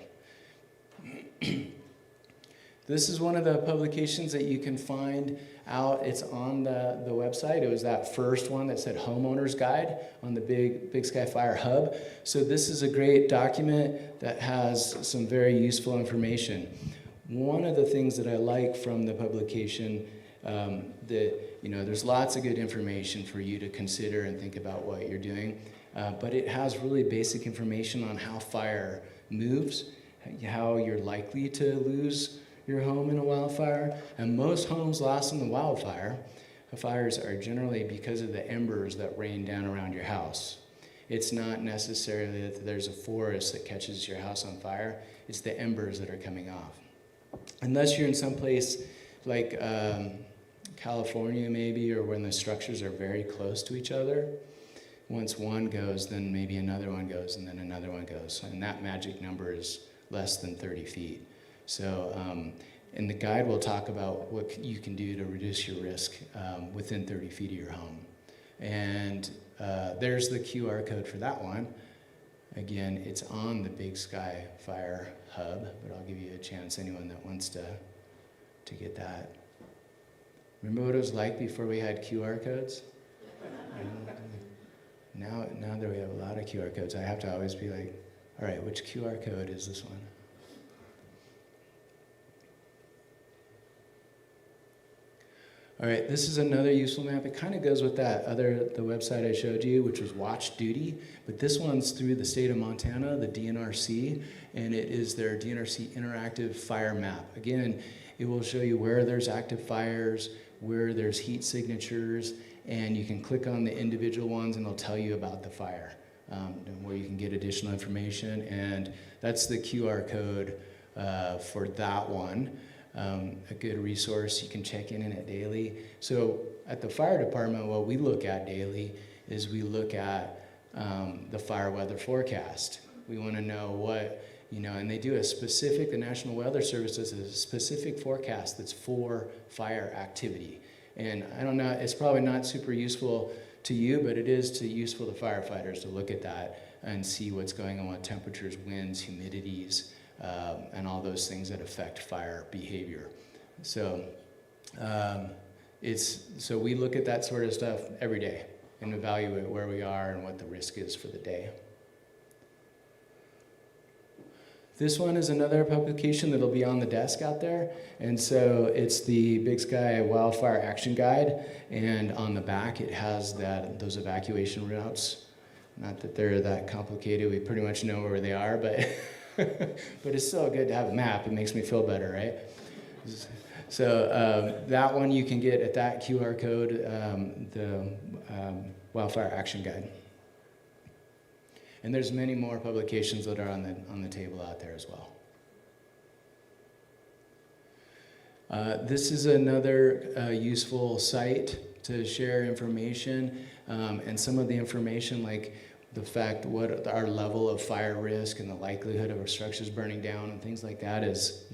This is one of the publications that you can find out. It's on the website. It was that first one that said Homeowner's Guide on the Big Sky Fire Hub. So this is a great document that has some very useful information. One of the things that I like from the publication, there's lots of good information for you to consider and think about what you're doing, but it has really basic information on how fire moves, how you're likely to lose your home in a wildfire. And most homes lost in the wildfire, fires are generally because of the embers that rain down around your house. It's not necessarily that there's a forest that catches your house on fire. It's the embers that are coming off. Unless you're in some place like California maybe, or when the structures are very close to each other. Once one goes, then maybe another one goes, and then another one goes. And that magic number is less than 30 feet. So, and the guide will talk about what you can do to reduce your risk within 30 feet of your home. And there's the QR code for that one. Again, it's on the Big Sky Fire Hub, but I'll give you a chance, anyone that wants to get that. Remember what it was like before we had QR codes? Now that we have a lot of QR codes, I have to always be like, all right, which QR code is this one? All right, this is another useful map. It kind of goes with the website I showed you, which was Watch Duty, but this one's through the state of Montana, the DNRC, and it is their DNRC interactive fire map. Again, it will show you where there's active fires, where there's heat signatures, and you can click on the individual ones and it'll tell you about the fire, where you can get additional information, and that's the QR code for that one. A good resource. You can check in it daily. So at the fire department, what we look at daily is we look at the fire weather forecast. We want to know what, and they do the National Weather Service does a specific forecast that's for fire activity. And I don't know, it's probably not super useful to you, but it is useful to firefighters to look at that and see what's going on with temperatures, winds, humidities, and all those things that affect fire behavior. So so we look at that sort of stuff every day and evaluate where we are and what the risk is for the day. This one is another publication that'll be on the desk out there, and so it's the Big Sky Wildfire Action Guide, and on the back it has those evacuation routes. Not that they're that complicated, we pretty much know where they are, but but it's still good to have a map. It makes me feel better, right? So that one you can get at that QR code, the Wildfire Action Guide. And there's many more publications that are on the table out there as well. This is another useful site to share information, and some of the information, like the fact what our level of fire risk and the likelihood of our structures burning down and things like that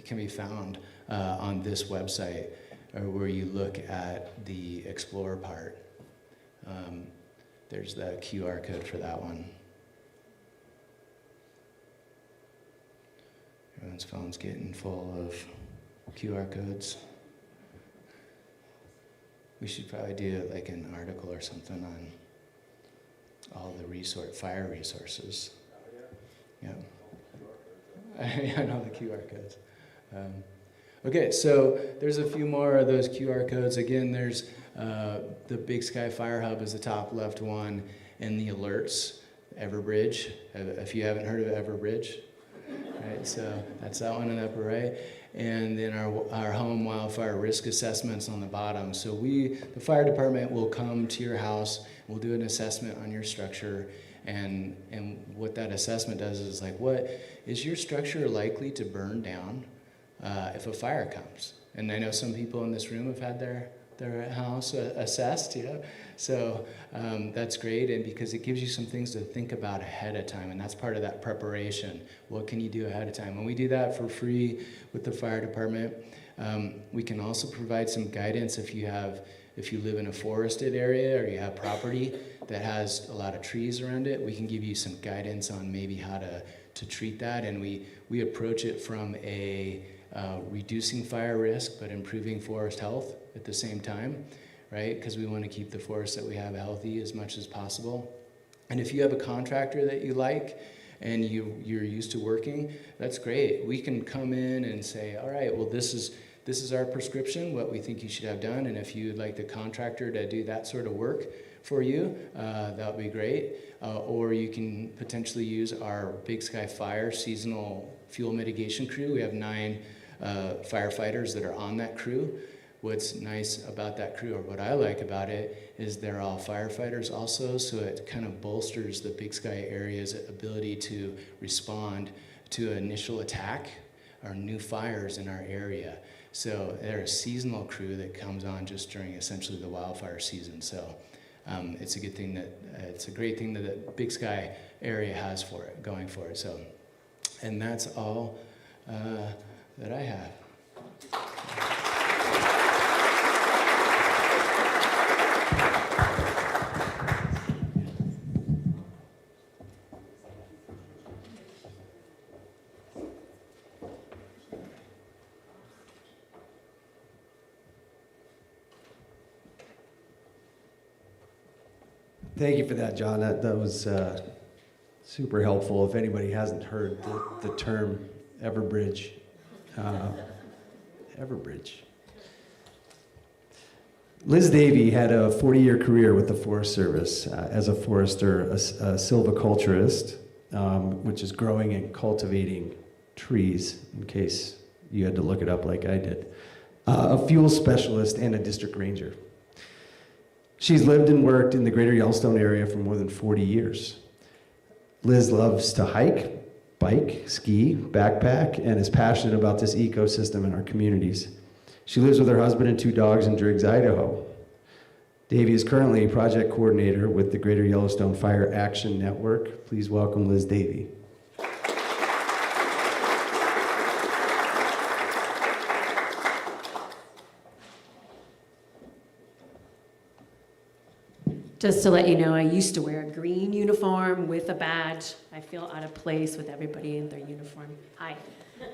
can be found on this website, where you look at the Explore part. There's the QR code for that one. Everyone's phone's getting full of QR codes. We should probably do like an article or something on all the fire resources. Yeah. I know the QR codes. Okay, so there's a few more of those QR codes. Again, there's the Big Sky Fire Hub is the top left one, and the alerts, Everbridge. If you haven't heard of Everbridge, right? So that's that one in the upper right. And then our home wildfire risk assessments on the bottom. So the fire department will come to your house, we'll do an assessment on your structure, and what that assessment does is like, what is your structure likely to burn down if a fire comes? And I know some people in this room have had their house assessed, yeah. So that's great, and because it gives you some things to think about ahead of time, and that's part of that preparation. What can you do ahead of time? And we do that for free with the fire department. We can also provide some guidance if you live in a forested area or you have property that has a lot of trees around it. We can give you some guidance on maybe how to treat that, and we approach it from a reducing fire risk but improving forest health at the same time, right? Because we want to keep the forests that we have healthy as much as possible. And if you have a contractor that you like and you're used to working, that's great. We can come in and say, all right, well, this is our prescription, what we think you should have done, and if you'd like the contractor to do that sort of work for you, that would be great. Or you can potentially use our Big Sky Fire seasonal fuel mitigation crew. We have 9 firefighters that are on that crew. What's nice about that crew, or what I like about it, is they're all firefighters also, so it kind of bolsters the Big Sky area's ability to respond to an initial attack or new fires in our area. So they're a seasonal crew that comes on just during essentially the wildfire season. So it's a good thing it's a great thing that the Big Sky area has going for it. So, and that's all that I have. Thank you for that, John. That was super helpful. If anybody hasn't heard the term Everbridge, Everbridge. Liz Davey had a 40-year career with the Forest Service as a forester, a silviculturist, which is growing and cultivating trees, in case you had to look it up like I did, a fuel specialist, and a district ranger. She's lived and worked in the greater Yellowstone area for more than 40 years. Liz loves to hike, bike, ski, backpack, and is passionate about this ecosystem in our communities. She lives with her husband and 2 dogs in Driggs, Idaho. Davey is currently project coordinator with the Greater Yellowstone Fire Action Network. Please welcome Liz Davey. Just to let you know, I used to wear a green uniform with a badge. I feel out of place with everybody in their uniform. Hi.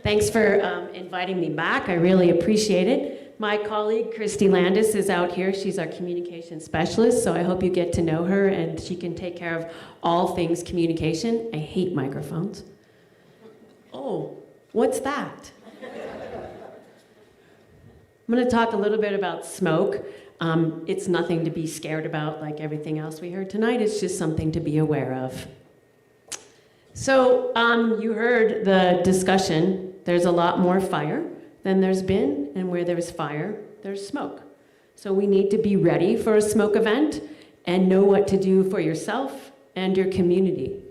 Thanks for inviting me back. I really appreciate it. My colleague, Christy Landis, is out here. She's our communication specialist, so I hope you get to know her, and she can take care of all things communication. I hate microphones. Oh, what's that? I'm going to talk a little bit about smoke. It's nothing to be scared about like everything else we heard tonight. It's just something to be aware of. So you heard the discussion. There's a lot more fire than there's been, and where there's fire, there's smoke. So we need to be ready for a smoke event and know what to do for yourself and your community.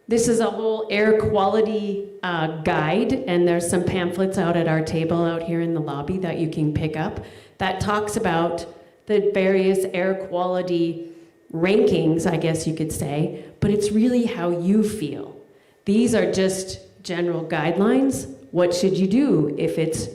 This is a whole air quality guide, and there's some pamphlets out at our table out here in the lobby that you can pick up that talks about the various air quality rankings, I guess you could say, but it's really how you feel. These are just general guidelines. What should you do if it's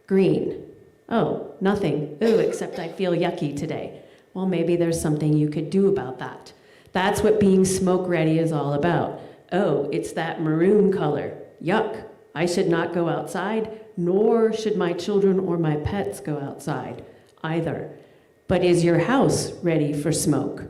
green? Oh, nothing. Ooh, except I feel yucky today. Well, maybe there's something you could do about that. That's what being smoke ready is all about. Oh, it's that maroon color. Yuck. I should not go outside, nor should my children or my pets go outside either. But is your house ready for smoke?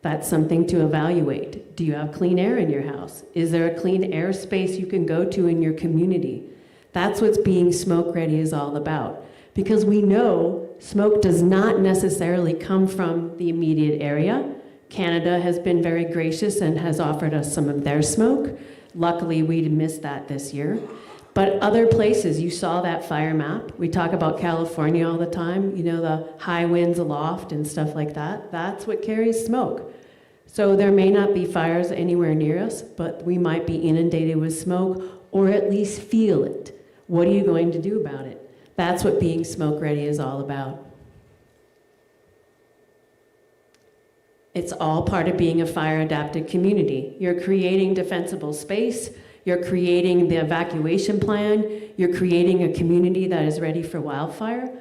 That's something to evaluate. Do you have clean air in your house? Is there a clean air space you can go to in your community? That's what being smoke ready is all about. Because we know smoke does not necessarily come from the immediate area. Canada has been very gracious and has offered us some of their smoke. Luckily, we missed that this year. But other places, you saw that fire map. We talk about California all the time, you know, the high winds aloft and stuff like that. That's what carries smoke. So there may not be fires anywhere near us, but we might be inundated with smoke or at least feel it. What are you going to do about it? That's what being smoke ready is all about. It's all part of being a fire adapted community. You're creating defensible space. You're creating the evacuation plan. You're creating a community that is ready for wildfire.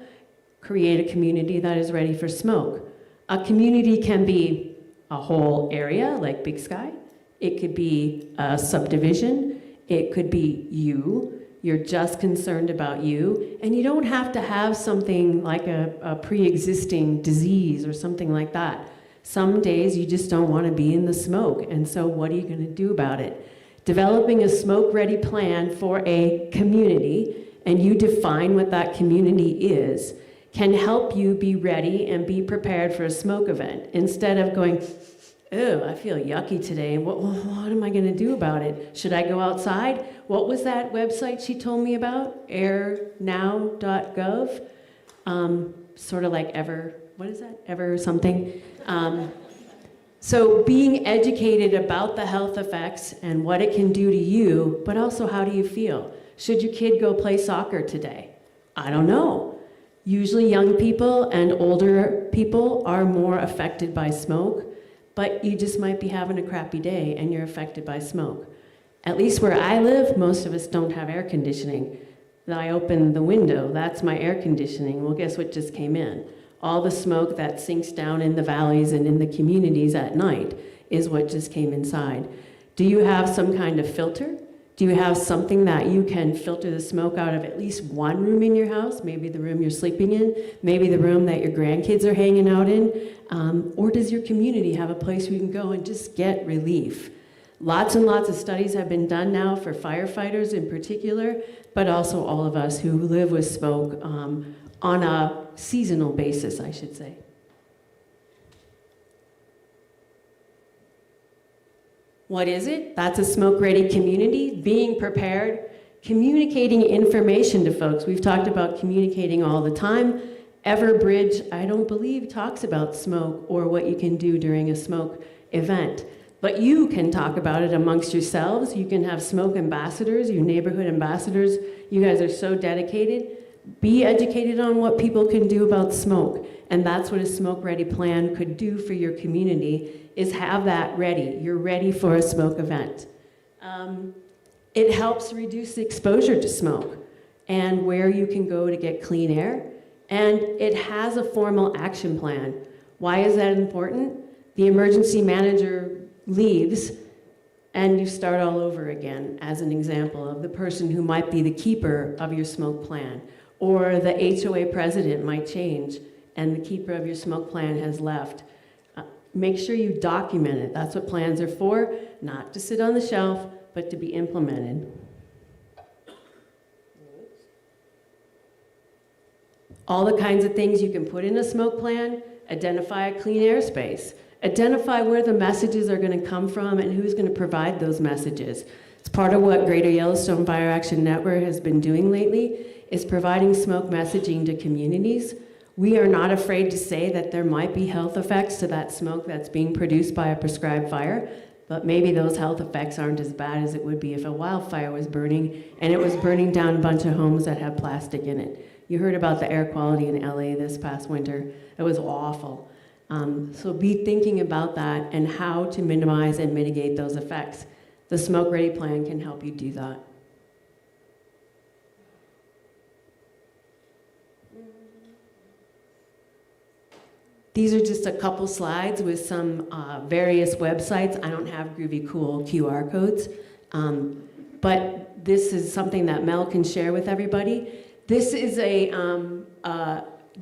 Create a community that is ready for smoke. A community can be a whole area like Big Sky. It could be a subdivision. It could be you. You're just concerned about you. And you don't have to have something like a pre-existing disease or something like that. Some days you just don't want to be in the smoke. And so what are you going to do about it? Developing a smoke-ready plan for a community, and you define what that community is, can help you be ready and be prepared for a smoke event. Instead of going, oh, I feel yucky today. What am I going to do about it? Should I go outside? What was that website she told me about? airnow.gov? Sort of like Ever, what is that? Ever something? So being educated about the health effects and what it can do to you, but also how do you feel? Should your kid go play soccer today? I don't know. Usually young people and older people are more affected by smoke, but you just might be having a crappy day and you're affected by smoke. At least where I live, most of us don't have air conditioning. I open the window, that's my air conditioning. Well, guess what just came in? All the smoke that sinks down in the valleys and in the communities at night is what just came inside. Do you have some kind of filter? Do you have something that you can filter the smoke out of at least one room in your house? Maybe the room you're sleeping in, maybe the room that your grandkids are hanging out in. Or does your community have a place where you can go and just get relief? Lots and lots of studies have been done now for firefighters in particular, but also all of us who live with smoke on a seasonal basis, I should say. What is it? That's a smoke-ready community, being prepared, communicating information to folks. We've talked about communicating all the time. Everbridge, I don't believe, talks about smoke or what you can do during a smoke event. But you can talk about it amongst yourselves. You can have smoke ambassadors, your neighborhood ambassadors. You guys are so dedicated. Be educated on what people can do about smoke. And that's what a smoke-ready plan could do for your community, is have that ready. You're ready for a smoke event. It helps reduce exposure to smoke and where you can go to get clean air. And it has a formal action plan. Why is that important? The emergency manager leaves and you start all over again, as an example of the person who might be the keeper of your smoke plan. Or the HOA president might change and the keeper of your smoke plan has left. Make sure you document it. That's what plans are for, not to sit on the shelf, but to be implemented. All the kinds of things you can put in a smoke plan: identify a clean air space, identify where the messages are going to come from and who's going to provide those messages. It's part of what Greater Yellowstone Fire Action Network has been doing lately, is providing smoke messaging to communities. We are not afraid to say that there might be health effects to that smoke that's being produced by a prescribed fire, but maybe those health effects aren't as bad as it would be if a wildfire was burning and it was burning down a bunch of homes that have plastic in it. You heard about the air quality in LA this past winter. It was awful. So be thinking about that and how to minimize and mitigate those effects. The Smoke Ready Plan can help you do that. These are just a couple slides with some various websites. I don't have groovy cool QR codes, but this is something that Mel can share with everybody. This is a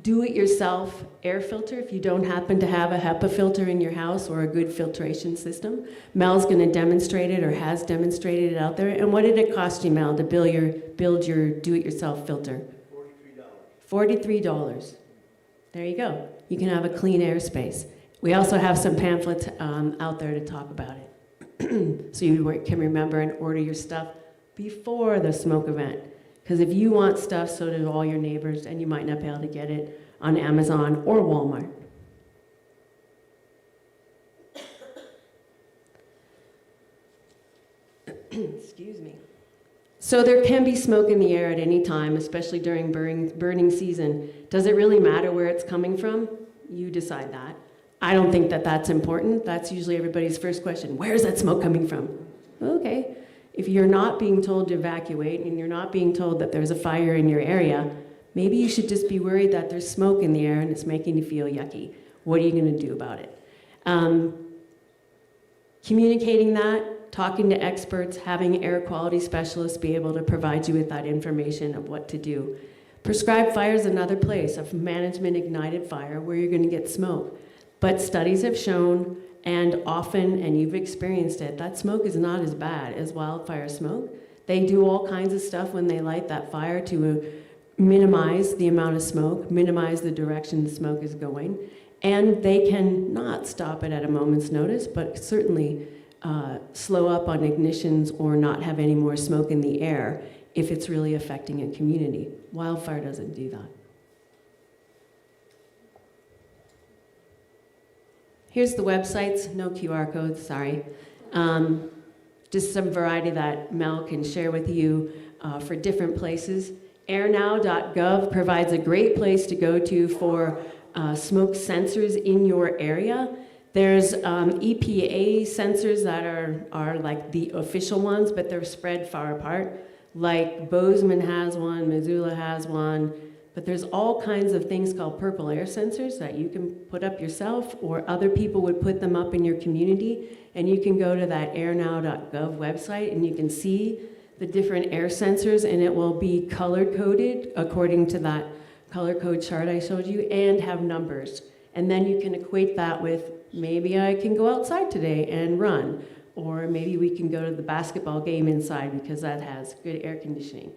do-it-yourself air filter if you don't happen to have a HEPA filter in your house or a good filtration system. Mel's going to demonstrate it or has demonstrated it out there. And what did it cost you, Mel, to build your do-it-yourself filter? $43. There you go. You can have a clean airspace. We also have some pamphlets out there to talk about it. So you can remember and order your stuff before the smoke event. Because if you want stuff, so do all your neighbors, and you might not be able to get it on Amazon or Walmart. Excuse me. So there can be smoke in the air at any time, especially during burning season. Does it really matter where it's coming from? You decide that. I don't think that that's important. That's usually everybody's first question. Where's that smoke coming from? Okay. If you're not being told to evacuate and you're not being told that there's a fire in your area, maybe you should just be worried that there's smoke in the air and it's making you feel yucky. What are you going to do about it? Communicating that, talking to experts, having air quality specialists be able to provide you with that information of what to do. Prescribed fire is another place, a management ignited fire where you're going to get smoke. But studies have shown, and often, and you've experienced it, that smoke is not as bad as wildfire smoke. They do all kinds of stuff when they light that fire to minimize the amount of smoke, minimize the direction the smoke is going, and they can not stop it at a moment's notice, but certainly slow up on ignitions or not have any more smoke in the air if it's really affecting a community. Wildfire doesn't do that. Here's the websites, no QR codes, sorry. Just some variety that Mel can share with you for different places. airnow.gov provides a great place to go to for smoke sensors in your area. There's EPA sensors that are like the official ones, but they're spread far apart. Like Bozeman has one, Missoula has one, but there's all kinds of things called purple air sensors that you can put up yourself or other people would put them up in your community. And you can go to that airnow.gov website and you can see the different air sensors and it will be color coded according to that color code chart I showed you and have numbers. And then you can equate that with maybe I can go outside today and run, or maybe we can go to the basketball game inside because that has good air conditioning.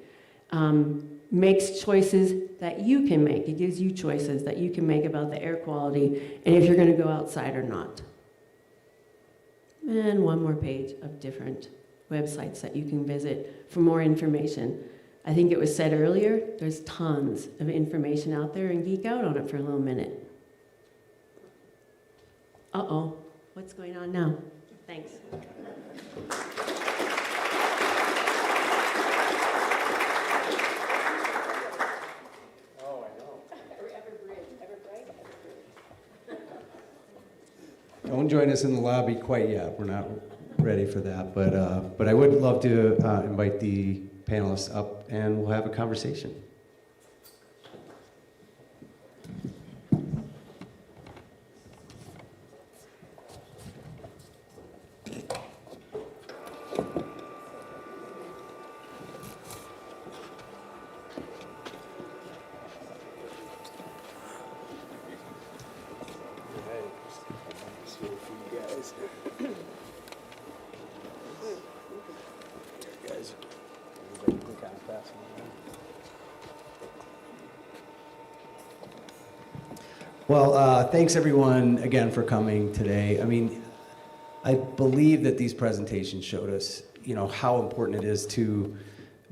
Makes choices that you can make. It gives you choices that you can make about the air quality and if you're going to go outside or not. And one more page of different websites that you can visit for more information. I think it was said earlier, there's tons of information out there and geek out on it for a little minute. Uh-oh, what's going on now? Thanks. Don't join us in the lobby quite yet. We're not ready for that, but I would love to invite the panelists up and we'll have a conversation. Well, thanks everyone again for coming today. I mean, I believe that these presentations showed us, how important it is to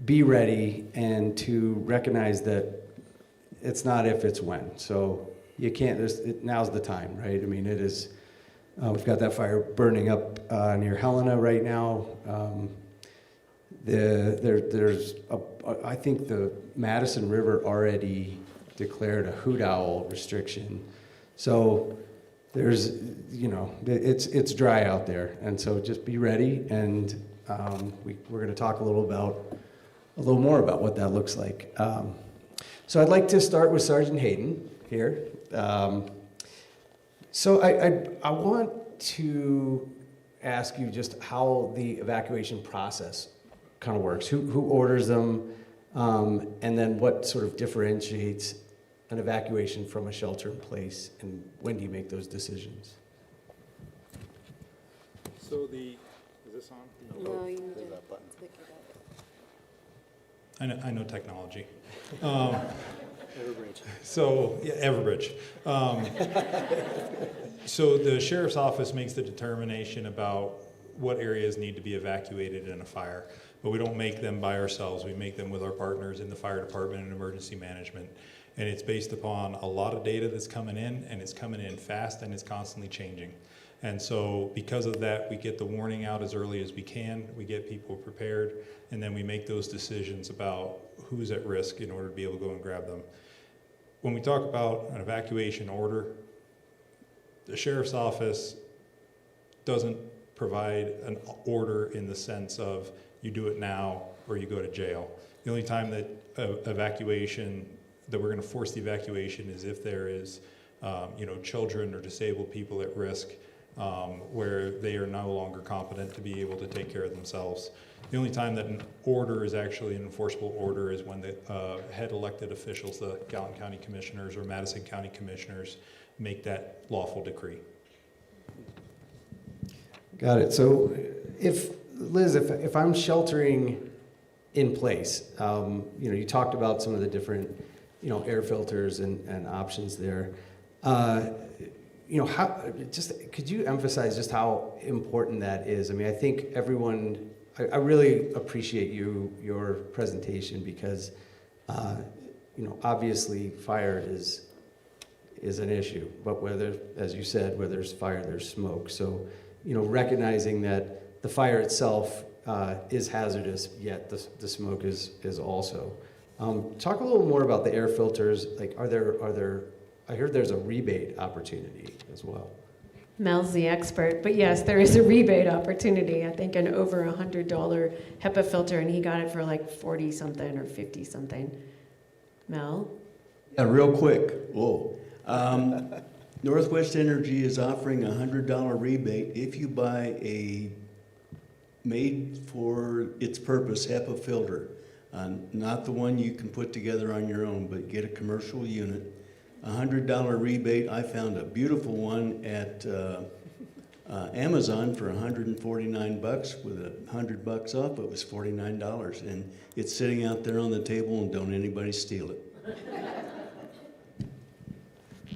be ready and to recognize that it's not if, it's when. So you can't, now's the time, right? I mean, it is, we've got that fire burning up near Helena right now. I think the Madison River already declared a hoot owl restriction. So there's, it's dry out there. And so just be ready. And we're going to talk a little more about what that looks like. So I'd like to start with Sergeant Hayden here. So I want to ask you just how the evacuation process kind of works. Who orders them, and then what sort of differentiates an evacuation from a shelter in place, and when do you make those decisions? So is this on? No, you need to click it up. I know technology. So, yeah, Everbridge. So the sheriff's office makes the determination about what areas need to be evacuated in a fire, but we don't make them by ourselves. We make them with our partners in the fire department and emergency management. And it's based upon a lot of data that's coming in, and it's coming in fast, and it's constantly changing. And so because of that, we get the warning out as early as we can, we get people prepared, and then we make those decisions about who's at risk in order to be able to go and grab them. When we talk about an evacuation order, the sheriff's office doesn't provide an order in the sense of you do it now or you go to jail. The only time that that we're going to force the evacuation is if there is, children or disabled people at risk, where they are no longer competent to be able to take care of themselves. The only time that an order is actually an enforceable order is when the head elected officials, the Gallatin County Commissioners or Madison County Commissioners, make that lawful decree. Got it. So if I'm sheltering in place, you talked about some of the different, air filters and options there. Could you emphasize just how important that is? I mean, I think I really appreciate your presentation because, obviously fire is an issue, but as you said, where there's fire, there's smoke. So, recognizing that the fire itself is hazardous, yet the smoke is also. Talk a little more about the air filters. Like, are there? I heard there's a rebate opportunity as well. Mel's the expert, but yes, there is a rebate opportunity. I think an over $100 HEPA filter, and he got it for like 40 something or 50 something. Mel? Yeah, real quick. Whoa. Northwest Energy is offering a $100 rebate if you buy a made for its purpose HEPA filter. Not the one you can put together on your own, but get a commercial unit. $100 rebate. I found a beautiful one at Amazon for $149 with $100 off. It was $49, and it's sitting out there on the table, and don't anybody steal it.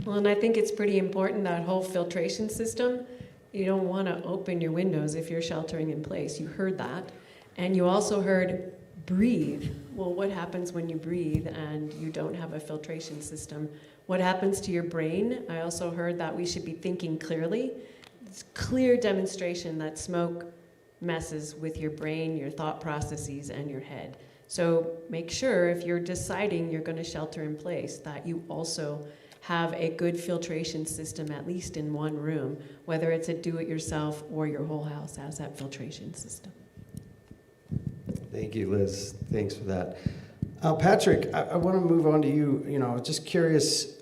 Well, and I think it's pretty important, that whole filtration system. You don't want to open your windows if you're sheltering in place. You heard that. And you also heard breathe. Well, what happens when you breathe and you don't have a filtration system? What happens to your brain? I also heard that we should be thinking clearly. It's clear demonstration that smoke messes with your brain, your thought processes, and your head. So make sure if you're deciding you're going to shelter in place that you also have a good filtration system, at least in one room, whether it's a do-it-yourself or your whole house has that filtration system. Thank you, Liz. Thanks for that. Patrick, I want to move on to you. Just curious,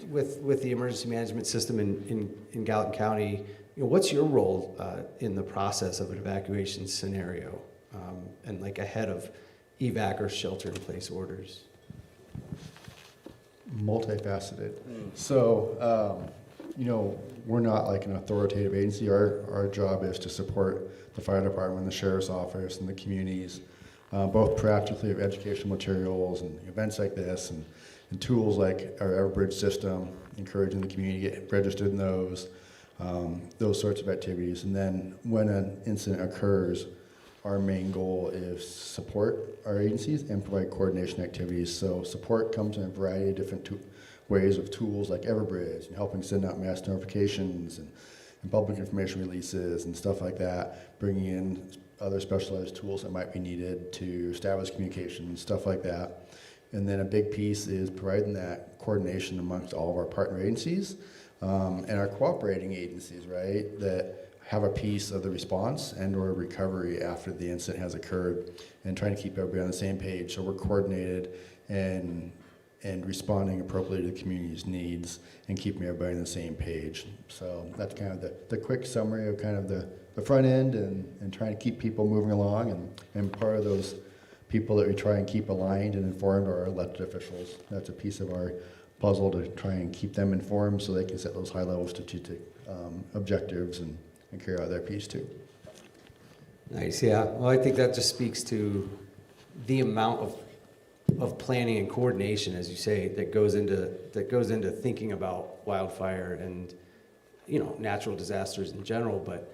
with the emergency management system in Gallatin County, what's your role in the process of an evacuation scenario and like ahead of evac or shelter-in-place orders? Multifaceted. So, we're not like an authoritative agency. Our job is to support the fire department, the sheriff's office, and the communities, both proactively of educational materials and events like this, and tools like our Everbridge system, encouraging the community to get registered in those sorts of activities. And then when an incident occurs, our main goal is support our agencies and provide coordination activities. So support comes in a variety of different ways of tools like Everbridge and helping send out mass notifications and public information releases and stuff like that, bringing in other specialized tools that might be needed to establish communication and stuff like that. And then a big piece is providing that coordination amongst all of our partner agencies and our cooperating agencies, right, that have a piece of the response and or recovery after the incident has occurred, and trying to keep everybody on the same page so we're coordinated and and responding appropriately to the community's needs and keeping everybody on the same page. So that's kind of the quick summary of kind of the front end and trying to keep people moving along. And part of those people that we try and keep aligned and informed are our elected officials. That's a piece of our puzzle to try and keep them informed so they can set those high-level strategic objectives and carry out their piece too. Nice, yeah. Well, I think that just speaks to the amount of planning and coordination, as you say, that goes into thinking about wildfire and, you know, natural disasters in general. But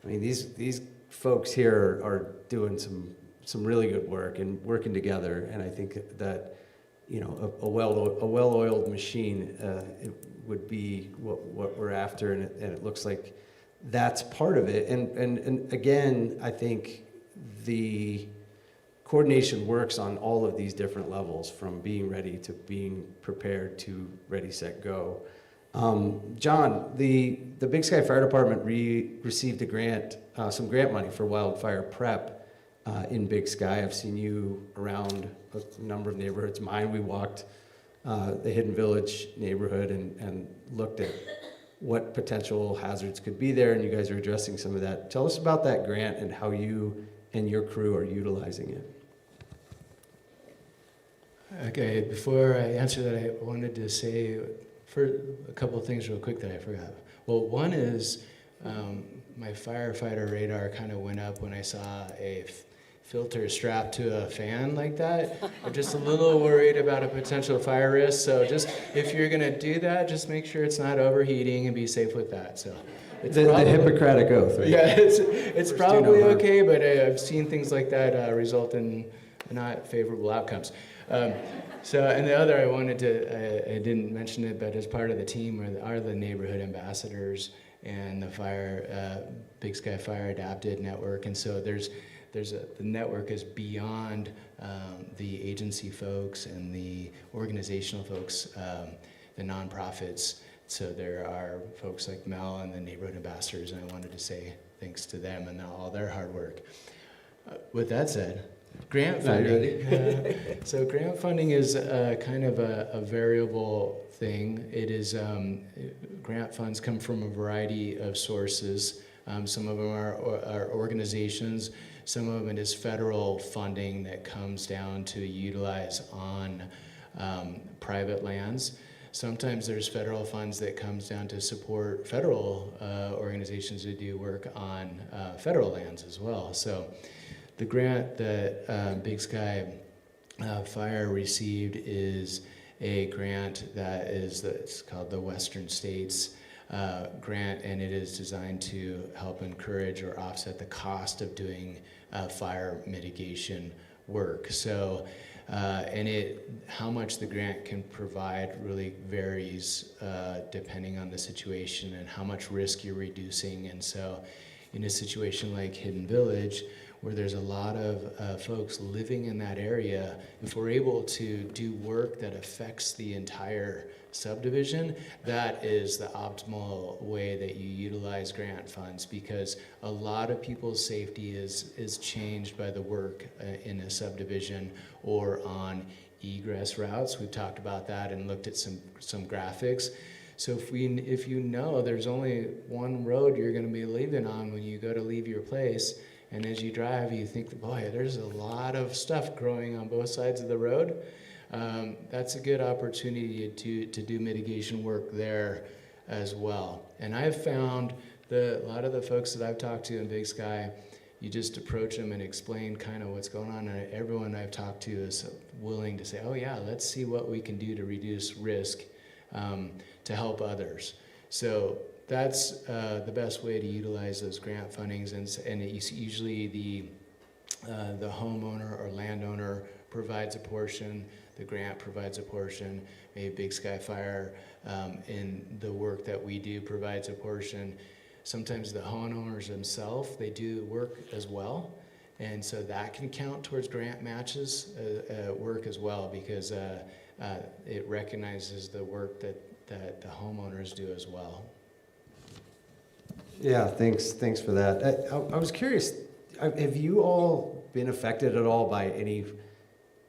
I mean, these folks here are doing some really good work and working together. And I think that, you know, a well-oiled machine it would be what we're after, and it looks like that's part of it. And again, I think the coordination works on all of these different levels, from being ready to being prepared to ready, set, go. John, the Big Sky Fire Department received a grant, some grant money for wildfire prep in Big Sky. I've seen you around a number of neighborhoods. Mine, we walked the Hidden Village neighborhood and looked at what potential hazards could be there, and you guys are addressing some of that. Tell us about that grant and how you and your crew are utilizing it. Okay, before I answer that, I wanted to say for a couple of things real quick that I forgot. Well, one is my firefighter radar kind of went up when I saw a filter strapped to a fan like that. I'm just a little worried about a potential fire risk. So just if you're gonna do that, just make sure it's not overheating and be safe with that. So it's The Hippocratic Oath, right? yeah, it's First probably do no harm. okay, but I've seen things like that result in not favorable outcomes. So, and the other I wanted to, I didn't mention it, but as part of the team are the neighborhood ambassadors and the Big Sky Fire Adapted Network. And so the network is beyond the agency folks and the organizational folks, the nonprofits. So there are folks like Mel and the neighborhood ambassadors, and I wanted to say thanks to them and all their hard work. With that said, grant funding. So grant funding is kind of a variable thing. It is grant funds come from a variety of sources. Some of them are organizations. Some of it is federal funding that comes down to utilize on private lands. Sometimes there's federal funds that comes down to support federal organizations that do work on federal lands as well. So the grant that Big Sky Fire received is a grant it's called the Western States grant, and it is designed to help encourage or offset the cost of doing fire mitigation work. So, how much the grant can provide really varies depending on the situation and how much risk you're reducing. And so, in a situation like Hidden Village, where there's a lot of folks living in that area, if we're able to do work that affects the entire subdivision, that is the optimal way that you utilize grant funds, because a lot of people's safety is changed by the work in a subdivision or on egress routes. We've talked about that and looked at some graphics. So if you know there's only one road you're going to be leaving on when you go to leave your place, and as you drive, you think, boy, there's a lot of stuff growing on both sides of the road. That's a good opportunity to do mitigation work there as well. And I've found that a lot of the folks that I've talked to in Big Sky, you just approach them and explain kind of what's going on, and everyone I've talked to is willing to say, oh yeah, let's see what we can do to reduce risk to help others. So that's the best way to utilize those grant fundings, and it's usually the homeowner or landowner provides a portion, the grant provides a portion, maybe Big Sky Fire in the work that we do provides a portion. Sometimes the homeowners themselves, they do work as well, and so that can count towards grant matches work as well, because it recognizes the work that the homeowners do as well. Yeah, thanks for that. I was curious, have you all been affected at all by any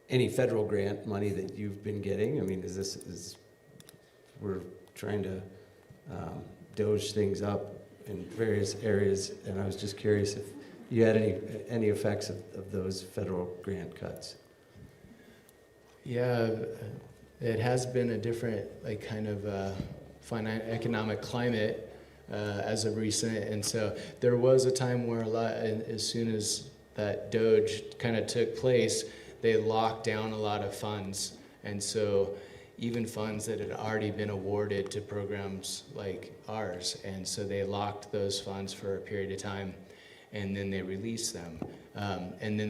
any federal grant money that you've been getting? I mean, we're trying to doge things up in various areas, and I was just curious if you had any effects of those federal grant cuts. Yeah, it has been a different, kind of economic climate as of recent, and so there was a time where as soon as that Doge kind of took place, they locked down a lot of funds, and so even funds that had already been awarded to programs like ours, and so they locked those funds for a period of time, and then they released them. And then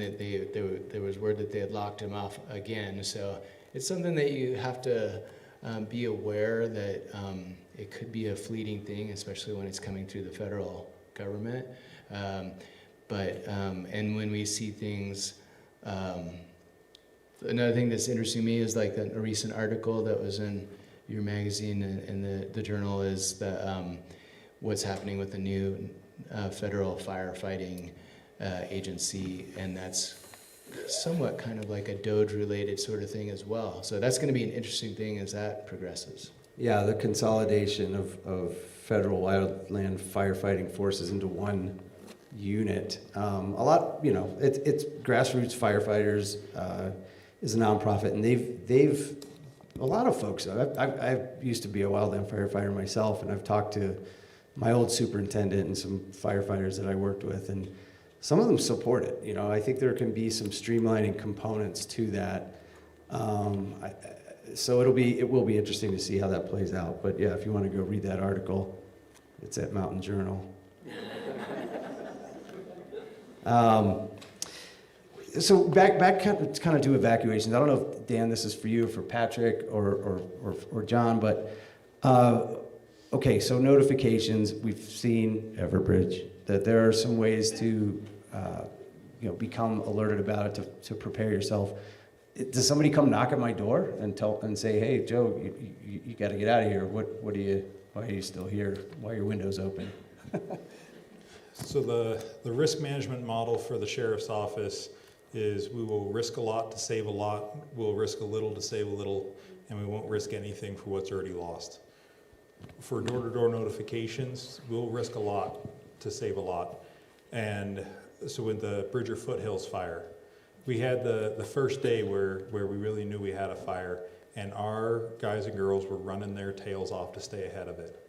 there was word that they had locked him off again. So it's something that you have to be aware that it could be a fleeting thing, especially when it's coming through the federal government. And when we see things, another thing that's interesting to me is like a recent article that was in your magazine and the journal is what's happening with the new federal firefighting agency, and that's somewhat kind of like a Doge-related sort of thing as well. So that's going to be an interesting thing as that progresses. Yeah, the consolidation of federal wildland firefighting forces into one unit. A lot, it's Grassroots Firefighters is a nonprofit, and they've a lot of folks. I used to be a wildland firefighter myself, and I've talked to my old superintendent and some firefighters that I worked with, and some of them support it. I think there can be some streamlining components to that. So it will be interesting to see how that plays out. But yeah, if you want to go read that article, it's at Mountain Journal. So back kind of to evacuations. I don't know if, Dan, this is for you, for Patrick, or John, but okay, so notifications. We've seen Everbridge that there are some ways to become alerted about it to prepare yourself. Does somebody come knock at my door and say, "Hey, Joe, you got to get out of here. Why are you still here? Why are your windows open?" So the risk management model for the sheriff's office is we will risk a lot to save a lot, we'll risk a little to save a little, and we won't risk anything for what's already lost. For door-to-door notifications, we'll risk a lot to save a lot. And so with the Bridger Foothills fire, we had the first day where we really knew we had a fire, and our guys and girls were running their tails off to stay ahead of it.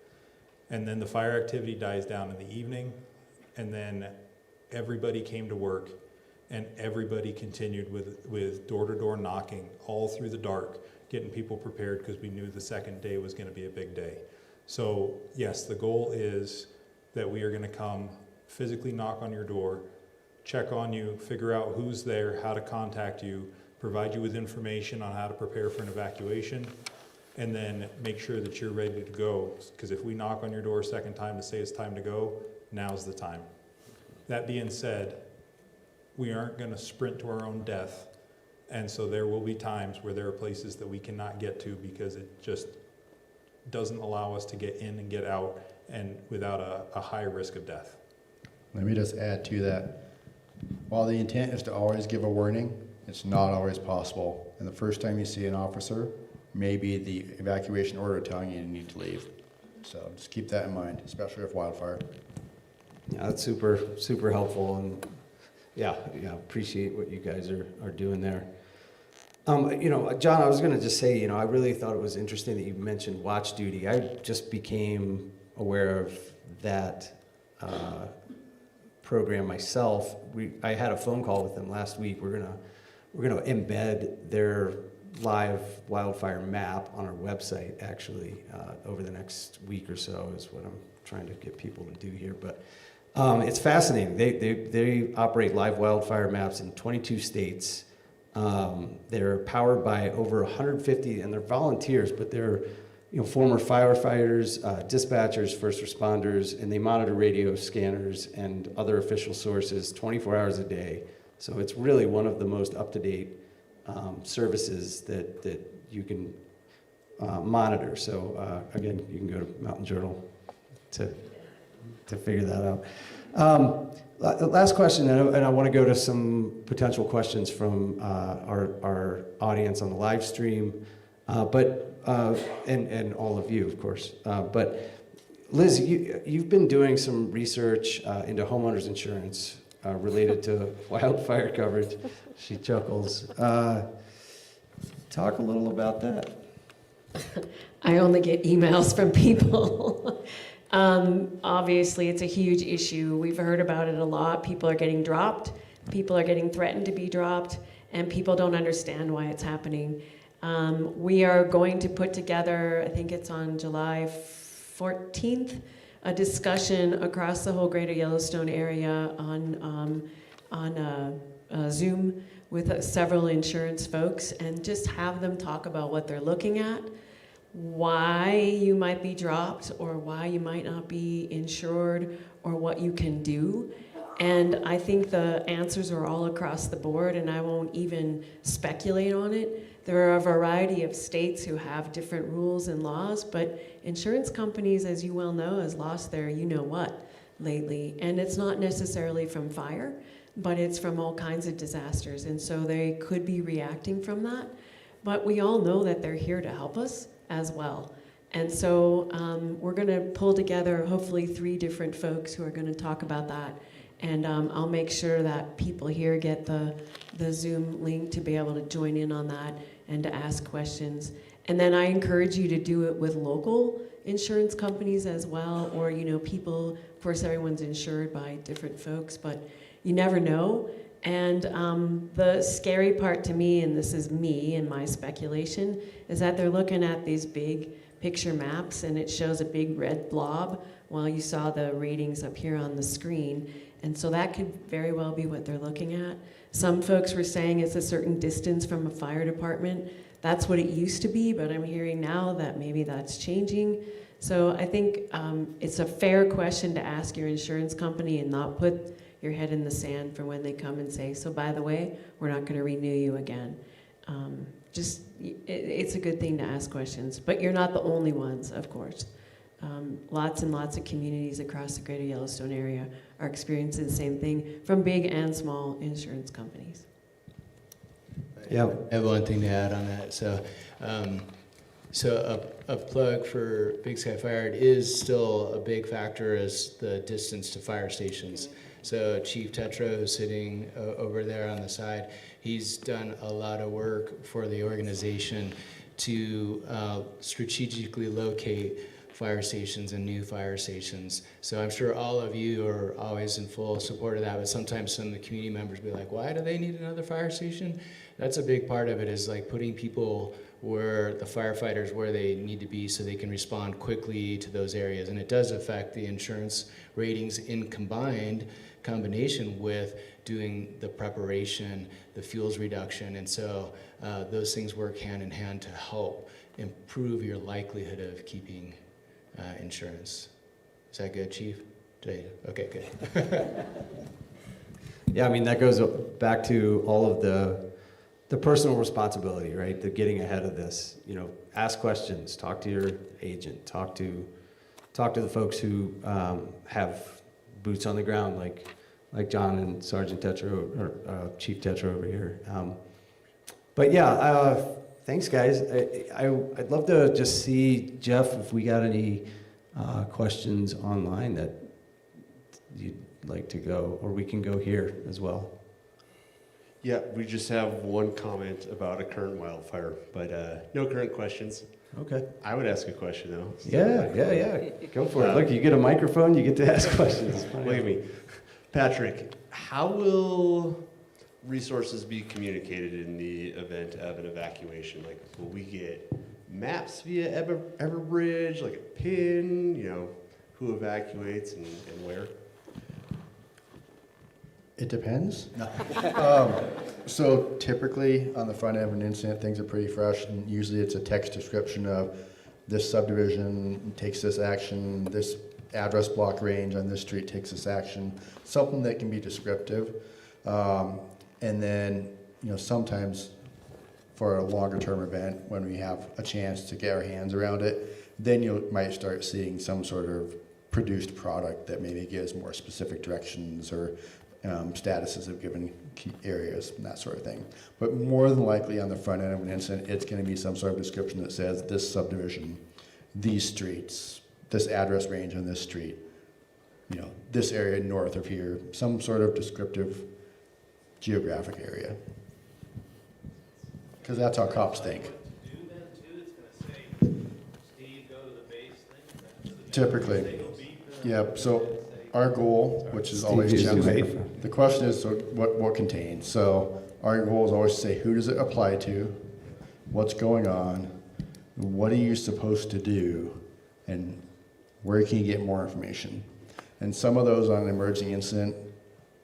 And then the fire activity dies down in the evening, and then everybody came to work, and everybody continued with door-to-door knocking all through the dark, getting people prepared because we knew the second day was going to be a big day. So yes, the goal is that we are going to come physically knock on your door, check on you, figure out who's there, how to contact you, provide you with information on how to prepare for an evacuation, and then make sure that you're ready to go. Because if we knock on your door a second time to say it's time to go, now's the time. That being said, we aren't going to sprint to our own death, and so there will be times where there are places that we cannot get to because it just doesn't allow us to get in and get out and without a high risk of death. Let me just add to that. While the intent is to always give a warning, it's not always possible. And the first time you see an officer, maybe the evacuation order telling you need to leave. So just keep that in mind, especially with wildfire. Yeah, that's super, super helpful, and yeah, appreciate what you guys are doing there. John, I was going to just say, I really thought it was interesting that you mentioned watch duty. I just became aware of that program myself. I had a phone call with them last week. We're gonna embed their live wildfire map on our website actually over the next week or so is what I'm trying to get people to do here. But it's fascinating. They operate live wildfire maps in 22 states. They're powered by over 150, and they're volunteers, but they're former firefighters, dispatchers, first responders, and they monitor radio scanners and other official sources 24 hours a day. So it's really one of the most up-to-date services that you can monitor. So again, you can go to Mountain Journal to figure that out. Last question, and I want to go to some potential questions from our audience on the live stream, and all of you, of course. But Liz, you've been doing some research into homeowners insurance related to wildfire coverage. She chuckles. Talk a little about that. I only get emails from people. Obviously, it's a huge issue. We've heard about it a lot. People are getting dropped. People are getting threatened to be dropped, and people don't understand why it's happening. We are going to put together, I think it's on July 14th, a discussion across the whole greater Yellowstone area on Zoom with several insurance folks, and just have them talk about what they're looking at, why you might be dropped or why you might not be insured, or what you can do. And I think the answers are all across the board, and I won't even speculate on it. There are a variety of states who have different rules and laws, but insurance companies, as you well know, has lost their you-know-what lately. And it's not necessarily from fire, but it's from all kinds of disasters. And so they could be reacting from that. But we all know that they're here to help us as well. And so we're going to pull together hopefully 3 different folks who are going to talk about that. And I'll make sure that people here get the Zoom link to be able to join in on that and to ask questions. And then I encourage you to do it with local insurance companies as well, or people. Of course, everyone's insured by different folks, but you never know. And the scary part to me, and this is me and my speculation, is that they're looking at these big picture maps and it shows a big red blob while you saw the ratings up here on the screen. And so that could very well be what they're looking at. Some folks were saying it's a certain distance from a fire department. That's what it used to be, but I'm hearing now that maybe that's changing. So I think it's a fair question to ask your insurance company and not put your head in the sand for when they come and say, so by the way, we're not going to renew you again. It's a good thing to ask questions, but you're not the only ones, of course. Lots and lots of communities across the greater Yellowstone area are experiencing the same thing from big and small insurance companies. Yeah. I have one thing to add on that. So a plug for Big Sky Fire, it is still a big factor as the distance to fire stations. So Chief Tetro, who's sitting over there on the side, he's done a lot of work for the organization to strategically locate fire stations and new fire stations. So I'm sure all of you are always in full support of that, but sometimes some of the community members be like, why do they need another fire station? That's a big part of it, is like putting people where the firefighters where they need to be so they can respond quickly to those areas. And it does affect the insurance ratings in combination with doing the preparation, the fuels reduction. And so those things work hand in hand to help improve your likelihood of keeping insurance. Is that good, Chief? Okay, good. Yeah, I mean, that goes back to all of the personal responsibility, right? The getting ahead of this. Ask questions, talk to your agent, talk to the folks who have boots on the ground, like John and Sergeant Tetro, or Chief Tetro over here. But yeah, thanks, guys. I'd love to just see, Jeff, if we got any questions online that you'd like to go, or we can go here as well. Yeah, we just have one comment about a current wildfire, but no current questions. Okay. I would ask a question, though. Yeah. Go for it. Look, you get a microphone, you get to ask questions. Look at me. Patrick, how will resources be communicated in the event of an evacuation? Like, will we get maps via Everbridge, like a pin, who evacuates and where? It depends. So typically on the front end of an incident, things are pretty fresh, and usually it's a text description of this subdivision takes this action, this address block range on this street takes this action, something that can be descriptive. And then, sometimes for a longer term event, when we have a chance to get our hands around it, then you might start seeing some sort of produced product that maybe gives more specific directions or statuses of given key areas and that sort of thing. But more than likely on the front end of an incident, it's going to be some sort of description that says this subdivision, these streets, this address range on this street, you know, this area north of here, some sort of descriptive geographic area. Because that's how cops think. Typically. Yep, so our goal, which is always Steve uses challenging, the question is, so what contains? So our goal is always to say, who does it apply to? What's going on? What are you supposed to do? And where can you get more information? And some of those on an emerging incident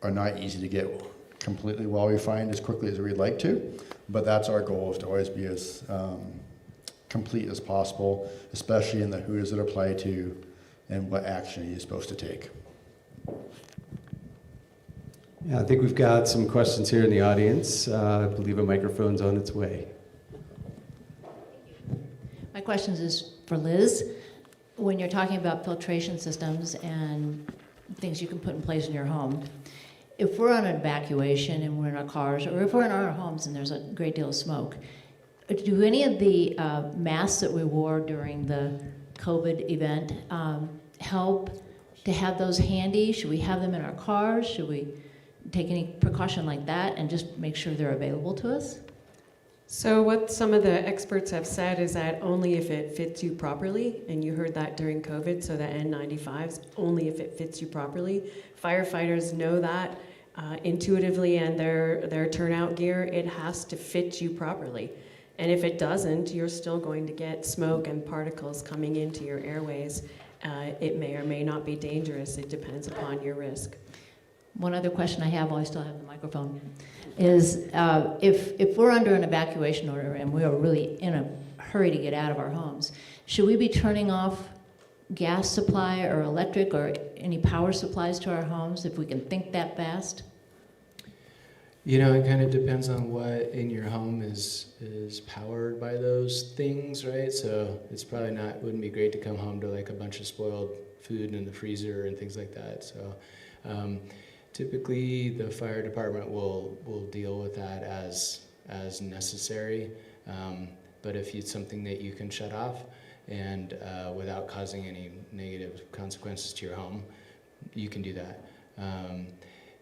are not easy to get completely well refined as quickly as we'd like to, but that's our goal, is to always be as complete as possible, especially in the who does it apply to and what action are you supposed to take. Yeah, I think we've got some questions here in the audience. I believe a microphone's on its way. My question is for Liz. When you're talking about filtration systems and things you can put in place in your home, if we're on an evacuation and we're in our cars, or if we're in our homes and there's a great deal of smoke, do any of the masks that we wore during the COVID event help to have those handy? Should we have them in our cars? Should we take any precaution like that and just make sure they're available to us? So what some of the experts have said is that only if it fits you properly, and you heard that during COVID, so the N95s, only if it fits you properly. Firefighters know that intuitively, and their turnout gear, it has to fit you properly. And if it doesn't, you're still going to get smoke and particles coming into your airways. It may or may not be dangerous. It depends upon your risk. One other question I have while I still have the microphone is if we're under an evacuation order and we are really in a hurry to get out of our homes, should we be turning off gas supply or electric or any power supplies to our homes if we can think that fast? You know, it kind of depends on what in your home is powered by those things, right? So it's probably wouldn't be great to come home to like a bunch of spoiled food in the freezer and things like that. So typically the fire department will deal with that as necessary. But if it's something that you can shut off and without causing any negative consequences to your home, you can do that.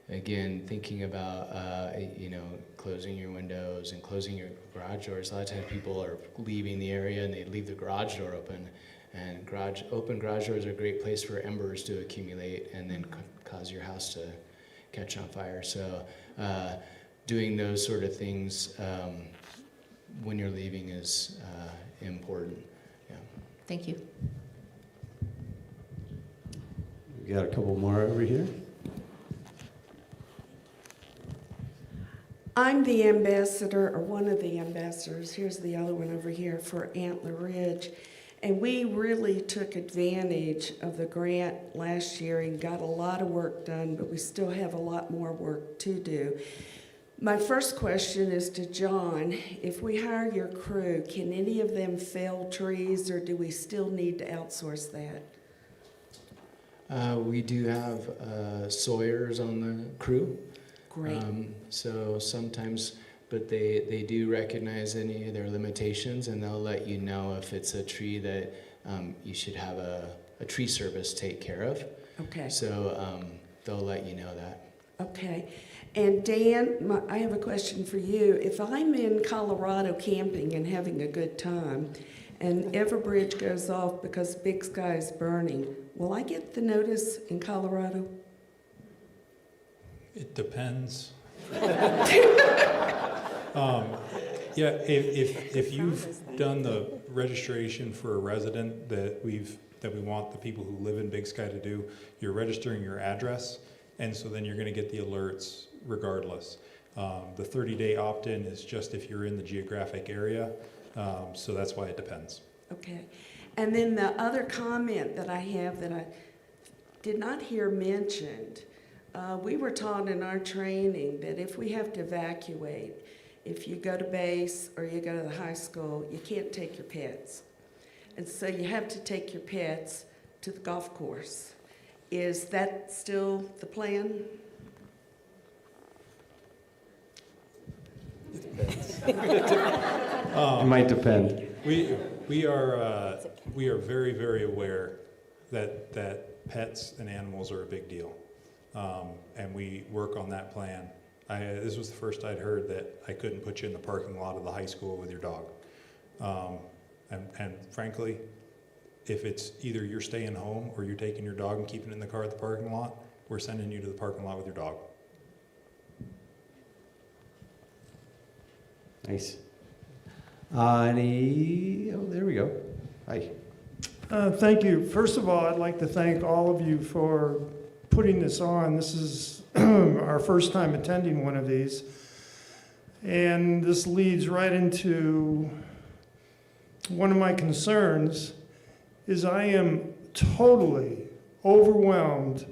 Again, thinking about closing your windows and closing your garage doors. A lot of times people are leaving the area and they leave the garage door open. And open garage doors are a great place for embers to accumulate and then cause your house to catch on fire. So doing those sort of things when you're leaving is important. Yeah. Thank you. We got a couple more over here. I'm the ambassador, or one of the ambassadors, here's the other one over here, for Antler Ridge. And we really took advantage of the grant last year and got a lot of work done, but we still have a lot more work to do. My first question is to John. If we hire your crew, can any of them fell trees, or do we still need to outsource that? We do have sawyers on the crew. Great. So sometimes, but they do recognize any of their limitations, and they'll let you know if it's a tree that you should have a tree service take care of. Okay. So they'll let you know that. Okay. And Dan, I have a question for you. If I'm in Colorado camping and having a good time, and Everbridge goes off because Big Sky is burning, will I get the notice in Colorado? It depends. If you've done the registration for a resident that we want the people who live in Big Sky to do, you're registering your address, and so then you're going to get the alerts regardless. The 30-day opt-in is just if you're in the geographic area, so that's why it depends. Okay. And then the other comment that I have that I did not hear mentioned, we were taught in our training that if we have to evacuate, if you go to base or you go to the high school, you can't take your pets. And so you have to take your pets to the golf course. Is that still the plan? It might depend. We are very, very aware that pets and animals are a big deal. And we work on that plan. This was the first I'd heard that I couldn't put you in the parking lot of the high school with your dog. And frankly, if it's either you're staying home or you're taking your dog and keeping it in the car at the parking lot, we're sending you to the parking lot with your dog. Nice. There we go. Hi. Thank you. First of all, I'd like to thank all of you for putting this on. This is our first time attending one of these. And this leads right into one of my concerns is I am totally overwhelmed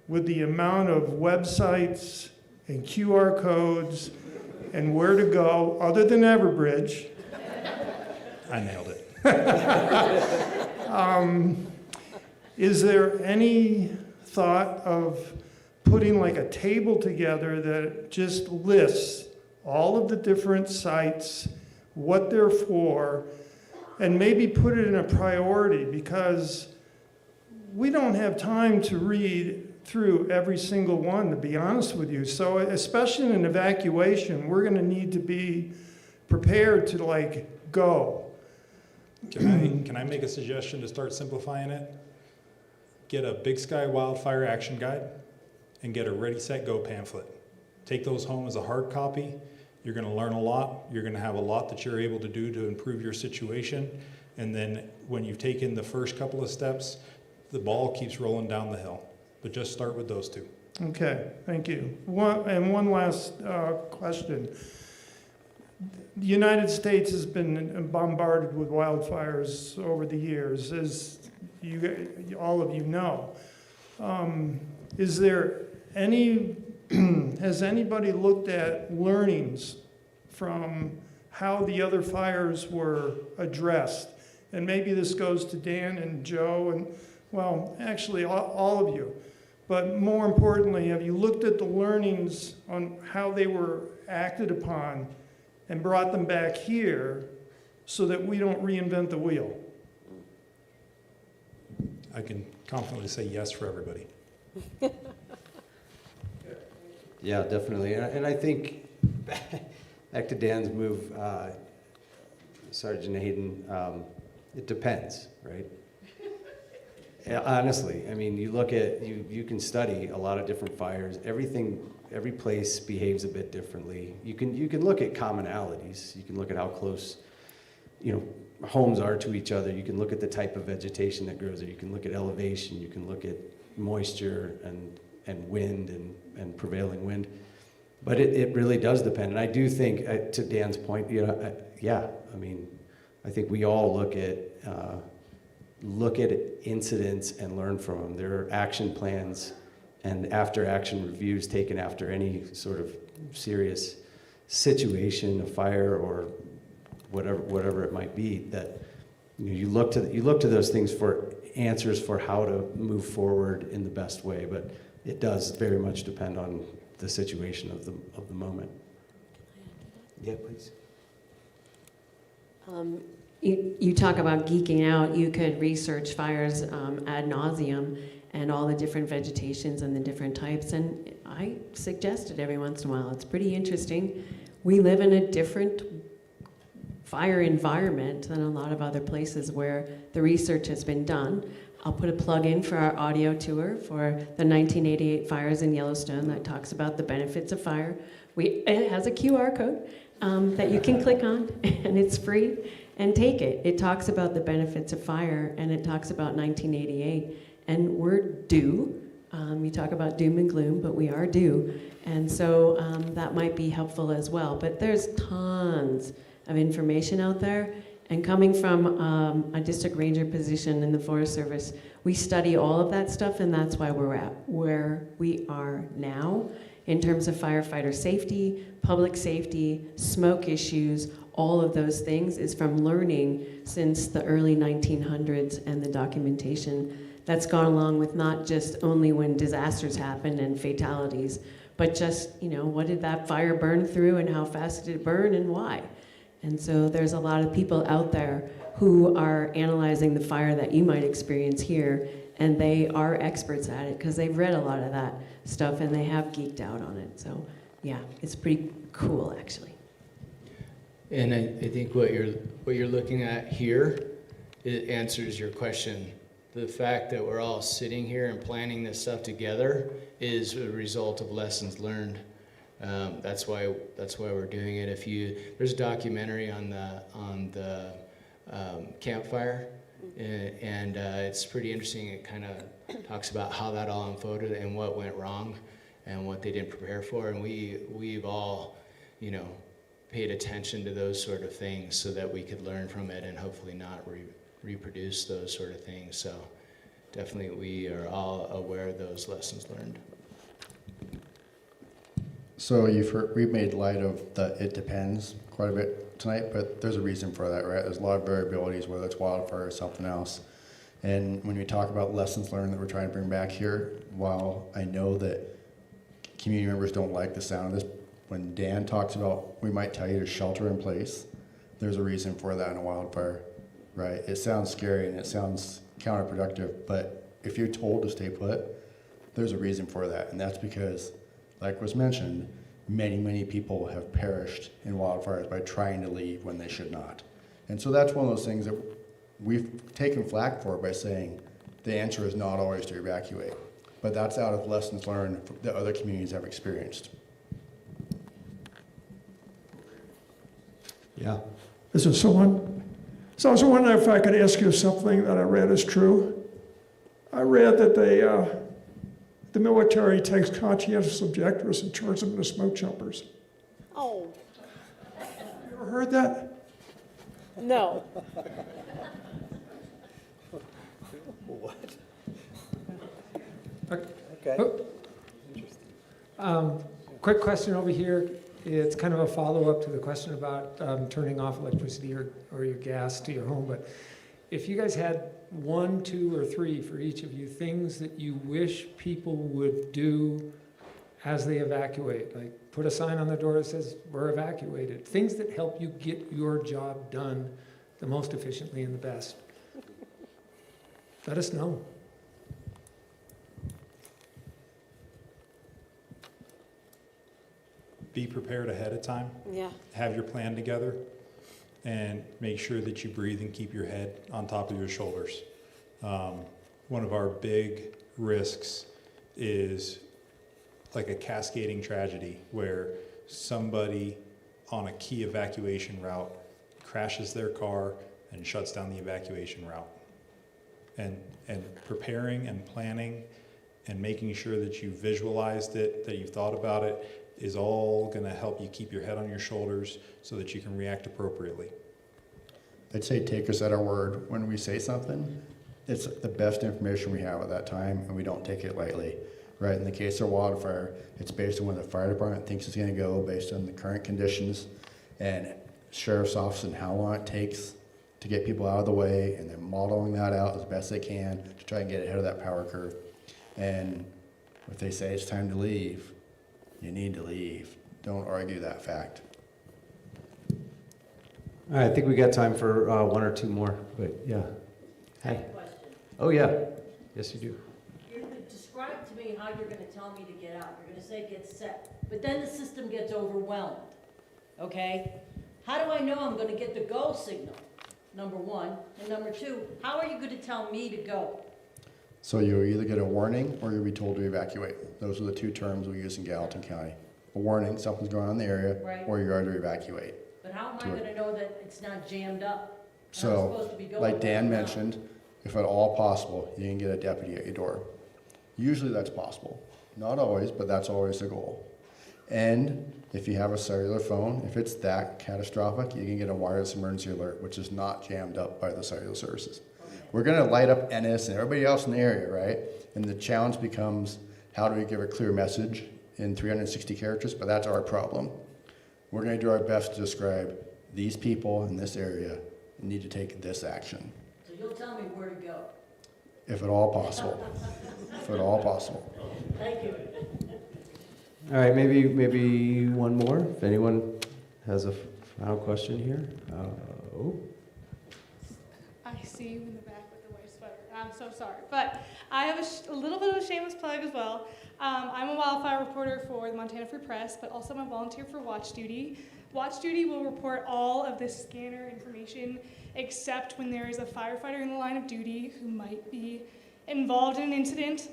with the amount of websites and QR codes and where to go other than Everbridge. I nailed it. Is there any thought of putting like a table together that just lists all of the different sites, what they're for, and maybe put it in a priority, because we don't have time to read through every single one, to be honest with you. So especially in an evacuation, we're gonna need to be prepared to like go. Can I make a suggestion to start simplifying it? Get a Big Sky Wildfire action guide and get a Ready, Set, Go pamphlet. Take those home as a hard copy. You're going to learn a lot. You're going to have a lot that you're able to do to improve your situation. And then when you've taken the first couple of steps, the ball keeps rolling down the hill. But just start with those two. Okay, thank you. One last question. The United States has been bombarded with wildfires over the years, as all of you know. Is there any, has anybody looked at learnings from how the other fires were addressed? And maybe this goes to Dan and Joe and, well, actually all of you. But more importantly, have you looked at the learnings on how they were acted upon and brought them back here so that we don't reinvent the wheel? I can confidently say yes for everybody. Yeah, definitely. And I think back to Dan's move, Sergeant Hayden, it depends, right? Yeah, honestly, I mean, you look at, you can study a lot of different fires. Every place behaves a bit differently. You can look at commonalities. You can look at how close, homes are to each other. You can look at the type of vegetation that grows there. You can look at elevation. You can look at moisture and wind and prevailing wind. But it really does depend. And I do think, to Dan's point, I think we all look at incidents and learn from them. There are action plans and after-action reviews taken after any sort of serious situation, a fire or whatever it might be. That you look to those things for answers for how to move forward in the best way. But it does very much depend on the situation of the moment. Yeah, please. You talk about geeking out. You could research fires ad nauseum and all the different vegetations and the different types. And I suggest it every once in a while. It's pretty interesting. We live in a different fire environment than a lot of other places where the research has been done. I'll put a plug in for our audio tour for the 1988 fires in Yellowstone that talks about the benefits of fire. It has a QR code that you can click on, and it's free, and take it. It talks about the benefits of fire, and it talks about 1988, and we're due. You talk about doom and gloom, but we are due, and so that might be helpful as well. But there's tons of information out there, and coming from a district ranger position in the Forest Service, we study all of that stuff, and that's why we're at where we are now in terms of firefighter safety, public safety, smoke issues. All of those things is from learning since the early 1900s and the documentation that's gone along with not just only when disasters happen and fatalities, but just, what did that fire burn through and how fast did it burn and why? And so there's a lot of people out there who are analyzing the fire that you might experience here, and they are experts at it because they've read a lot of that stuff and they have geeked out on it. So yeah, it's pretty cool actually. And I think what you're looking at here, it answers your question. The fact that we're all sitting here and planning this stuff together is a result of lessons learned. That's why we're doing it. There's a documentary on the campfire, and it's pretty interesting. It kind of talks about how that all unfolded and what went wrong, and what they didn't prepare for. And we've all, paid attention to those sort of things so that we could learn from it and hopefully not reproduce those sort of things. So definitely we are all aware of those lessons learned. So we've made light of the it depends quite a bit tonight, but there's a reason for that, right? There's a lot of variabilities, whether it's wildfire or something else. And when we talk about lessons learned that we're trying to bring back here, while I know that community members don't like the sound of this, when Dan talks about we might tell you to shelter in place, there's a reason for that in a wildfire, right? It sounds scary and it sounds counterproductive, but if you're told to stay put, there's a reason for that. And that's because, like was mentioned, many, many people have perished in wildfires by trying to leave when they should not. And so that's one of those things that we've taken flack for by saying the answer is not always to evacuate. But that's out of lessons learned that other communities have experienced. Yeah. Is there someone? So I was wondering if I could ask you something that I read is true. I read that the military takes conscientious objectors and turns them into smoke jumpers. Oh, You ever heard that? no. Okay. Quick question over here. It's kind of a follow-up to the question about turning off electricity or your gas to your home. But if you guys had 1, 2, or 3 for each of you, things that you wish people would do as they evacuate, like put a sign on the door that says, "We're evacuated." Things that help you get your job done the most efficiently and the best. Let us know. Be prepared ahead of time. Yeah. Have your plan together, and make sure that you breathe and keep your head on top of your shoulders. One of our big risks is like a cascading tragedy where somebody on a key evacuation route crashes their car and shuts down the evacuation route. And preparing and planning and making sure that you visualized it, that you've thought about it, is all going to help you keep your head on your shoulders so that you can react appropriately. I'd say take us at our word when we say something. It's the best information we have at that time, and we don't take it lightly, right? In the case of wildfire, it's based on where the fire department thinks it's going to go, based on the current conditions, and sheriff's office and how long it takes to get people out of the way, and then modeling that out as best they can to try and get ahead of that power curve. And if they say it's time to leave, you need to leave. Don't argue that fact. All right, I think we got time for 1 or 2 more, but yeah. Hi. Oh, yeah. Yes, you do. You describe to me how you're going to tell me to get out. You're going to say get set, but then the system gets overwhelmed, okay? How do I know I'm going to get the go signal, number one? And number two, how are you going to tell me to go? So you'll either get a warning or you'll be told to evacuate. Those are the 2 terms we use in Gallatin County. A warning, something's going on in the area, Right. or you are to evacuate. But how am I going to know that it's not jammed up? I'm So, supposed to be going like Dan now. mentioned, if at all possible, you can get a deputy at your door. Usually that's possible. Not always, but that's always the goal. And if you have a cellular phone, if it's that catastrophic, you can get a wireless emergency alert, which is not jammed up by the cellular services. We're going to light up Ennis and everybody else in the area, right? And the challenge becomes, how do we give a clear message in 360 characters? But that's our problem. We're going to do our best to describe these people in this area need to take this action. So you'll tell me where to go. if at all possible. If at all possible. Thank you. All right, maybe one more. If anyone has a final question here. Oh. I see you in the back with the white sweater. I'm so sorry. But I have a little bit of a shameless plug as well. I'm a wildfire reporter for the Montana Free Press, but also I'm a volunteer for Watch Duty. Watch Duty will report all of the scanner information except when there is a firefighter in the line of duty who might be involved in an incident.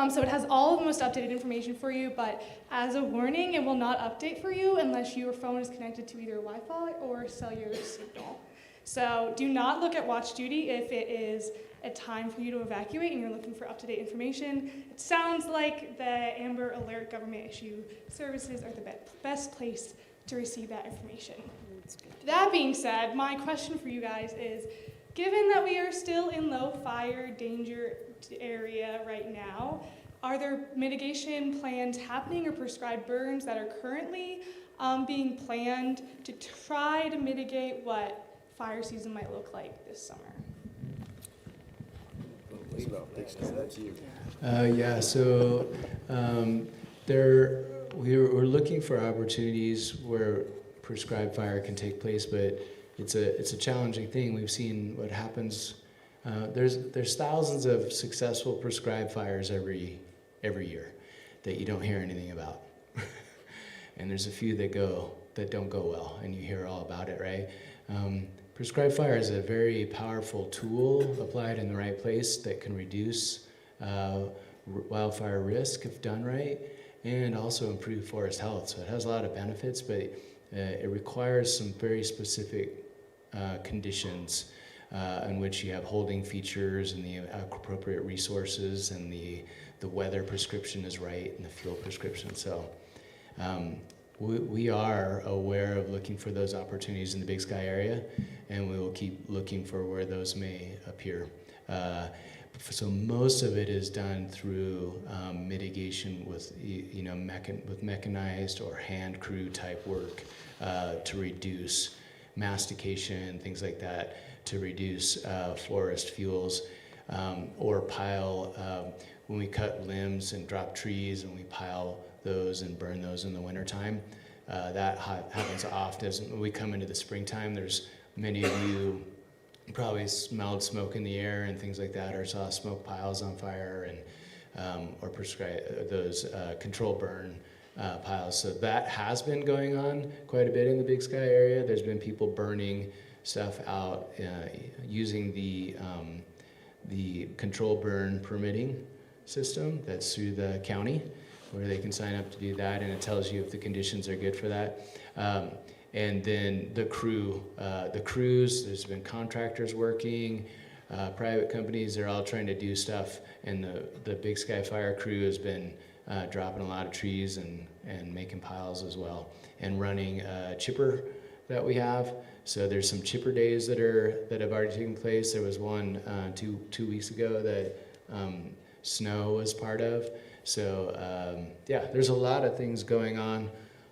So it has all of the most updated information for you, but as a warning, it will not update for you unless your phone is connected to either Wi-Fi or cellular signal. So do not look at Watch Duty if it is a time for you to evacuate and you're looking for up-to-date information. It sounds like the Amber Alert government issue services are the best place to receive that information. That being said, my question for you guys is, given that we are still in low fire danger area right now, are there mitigation plans happening or prescribed burns that are currently being planned to try to mitigate what fire season might look like this summer? We're looking for opportunities where prescribed fire can take place, but it's a challenging thing. We've seen what happens. There's thousands of successful prescribed fires every year that you don't hear anything about, and there's a few that don't go well, and you hear all about it, right? Prescribed fire is a very powerful tool applied in the right place that can reduce wildfire risk if done right, and also improve forest health. So it has a lot of benefits, but it requires some very specific conditions in which you have holding features and the appropriate resources, and the weather prescription is right, and the fuel prescription. So we are aware of looking for those opportunities in the Big Sky area, and we will keep looking for where those may appear. So most of it is done through mitigation with with mechanized or hand crew type work to reduce mastication, things like that, to reduce forest fuels, or pile when we cut limbs and drop trees and we pile those and burn those in the wintertime. That happens often. When we come into the springtime, there's many of you probably smelled smoke in the air and things like that, or saw smoke piles on fire, and or prescribe those control burn piles. So that has been going on quite a bit in the Big Sky area. There's been people burning stuff out using the control burn permitting system that's through the county, where they can sign up to do that, and it tells you if the conditions are good for that. And then the crews, there's been contractors working, private companies, they're all trying to do stuff, and the Big Sky Fire crew has been dropping a lot of trees and making piles as well, and running a chipper that we have. So there's some chipper days that have already taken place. There was one 2 weeks ago that Snow was part of. So there's a lot of things going on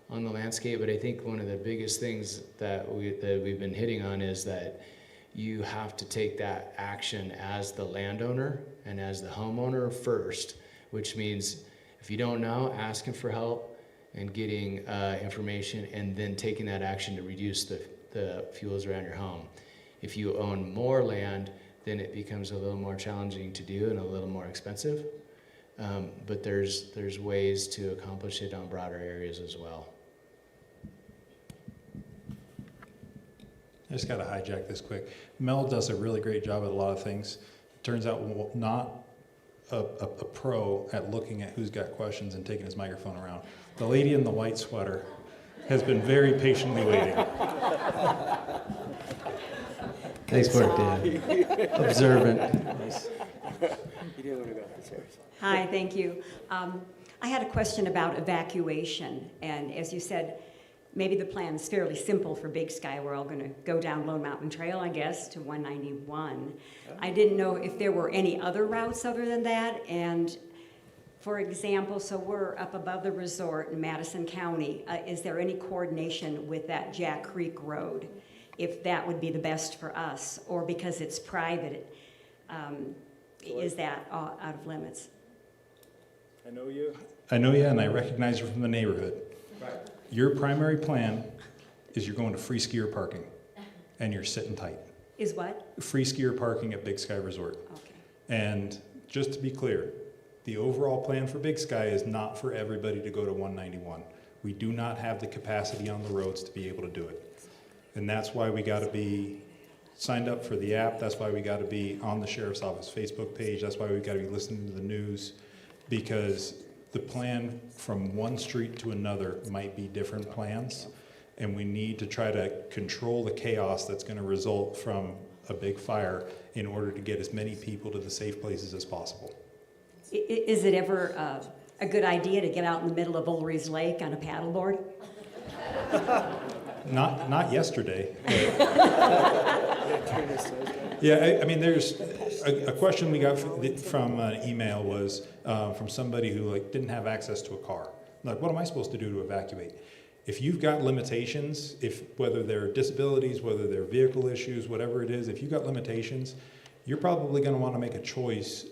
the landscape, but I think one of the biggest things that we've been hitting on is that you have to take that action as the landowner and as the homeowner first, which means if you don't know, asking for help and getting information, and then taking that action to reduce the fuels around your home. If you own more land, then it becomes a little more challenging to do and a little more expensive. But there's ways to accomplish it on broader areas as well. I just got to hijack this quick. Mel does a really great job at a lot of things. Turns out not a pro at looking at who's got questions and taking his microphone around. The lady in the white sweater has been very patiently waiting. Nice work, Dan. Observant. Hi, thank you. I had a question about evacuation, and as you said, maybe the plan is fairly simple for Big Sky. We're all going to go down Lone Mountain Trail, I guess, to 191. I didn't know if there were any other routes other than that, and for example, so we're up above the resort in Madison County. Is there any coordination with that Jack Creek Road, if that would be the best for us, or because it's private, is that out of limits? I know you, and I recognize you from the neighborhood. Right. Your primary plan is you're going to free skier parking, and you're sitting tight. Is what? Free skier parking at Big Sky Resort. Okay. And just to be clear, the overall plan for Big Sky is not for everybody to go to 191. We do not have the capacity on the roads to be able to do it. And that's why we got to be signed up for the app. That's why we got to be on the Sheriff's Office Facebook page. That's why we got to be listening to the news, because the plan from one street to another might be different plans. And we need to try to control the chaos that's going to result from a big fire in order to get as many people to the safe places as possible. Is it ever a good idea to get out in the middle of Ulrey's Lake on a paddleboard? Not yesterday. Yeah, I mean, there's a question we got from an email was from somebody who didn't have access to a car. Like, what am I supposed to do to evacuate? If you've got limitations, whether they're disabilities, whether they're vehicle issues, whatever it is, if you've got limitations, you're probably going to want to make a choice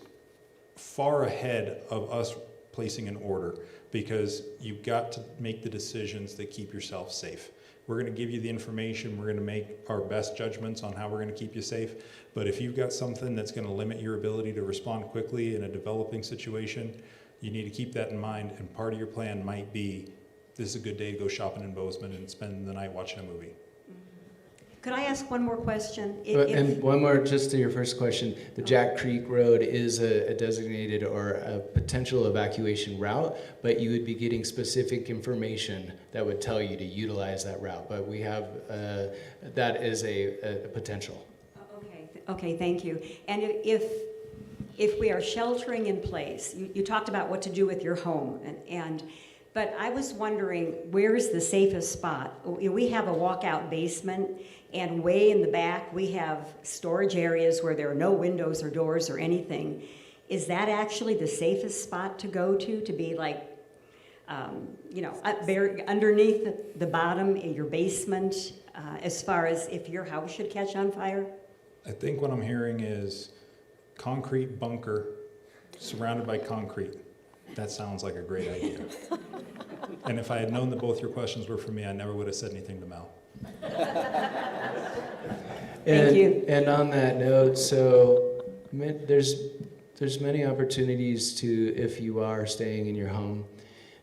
far ahead of us placing an order, because you've got to make the decisions that keep yourself safe. We're going to give you the information. We're going to make our best judgments on how we're going to keep you safe. But if you've got something that's going to limit your ability to respond quickly in a developing situation, you need to keep that in mind. And part of your plan might be, this is a good day to go shopping in Bozeman and spend the night watching a movie. Could I ask one more question? And one more, just to your first question. The Jack Creek Road is a designated or a potential evacuation route, but you would be getting specific information that would tell you to utilize that route. But we have, that is a potential. Okay, thank you. And if we are sheltering in place, you talked about what to do with your home, but I was wondering, where is the safest spot? We have a walkout basement, and way in the back we have storage areas where there are no windows or doors or anything. Is that actually the safest spot to go to be underneath the bottom in your basement, as far as if your house should catch on fire? I think what I'm hearing is concrete bunker surrounded by concrete. That sounds like a great idea. And if I had known that both your questions were for me, I never would have said anything to Mel. Thank you. And on that note, so there's many opportunities to, if you are staying in your home,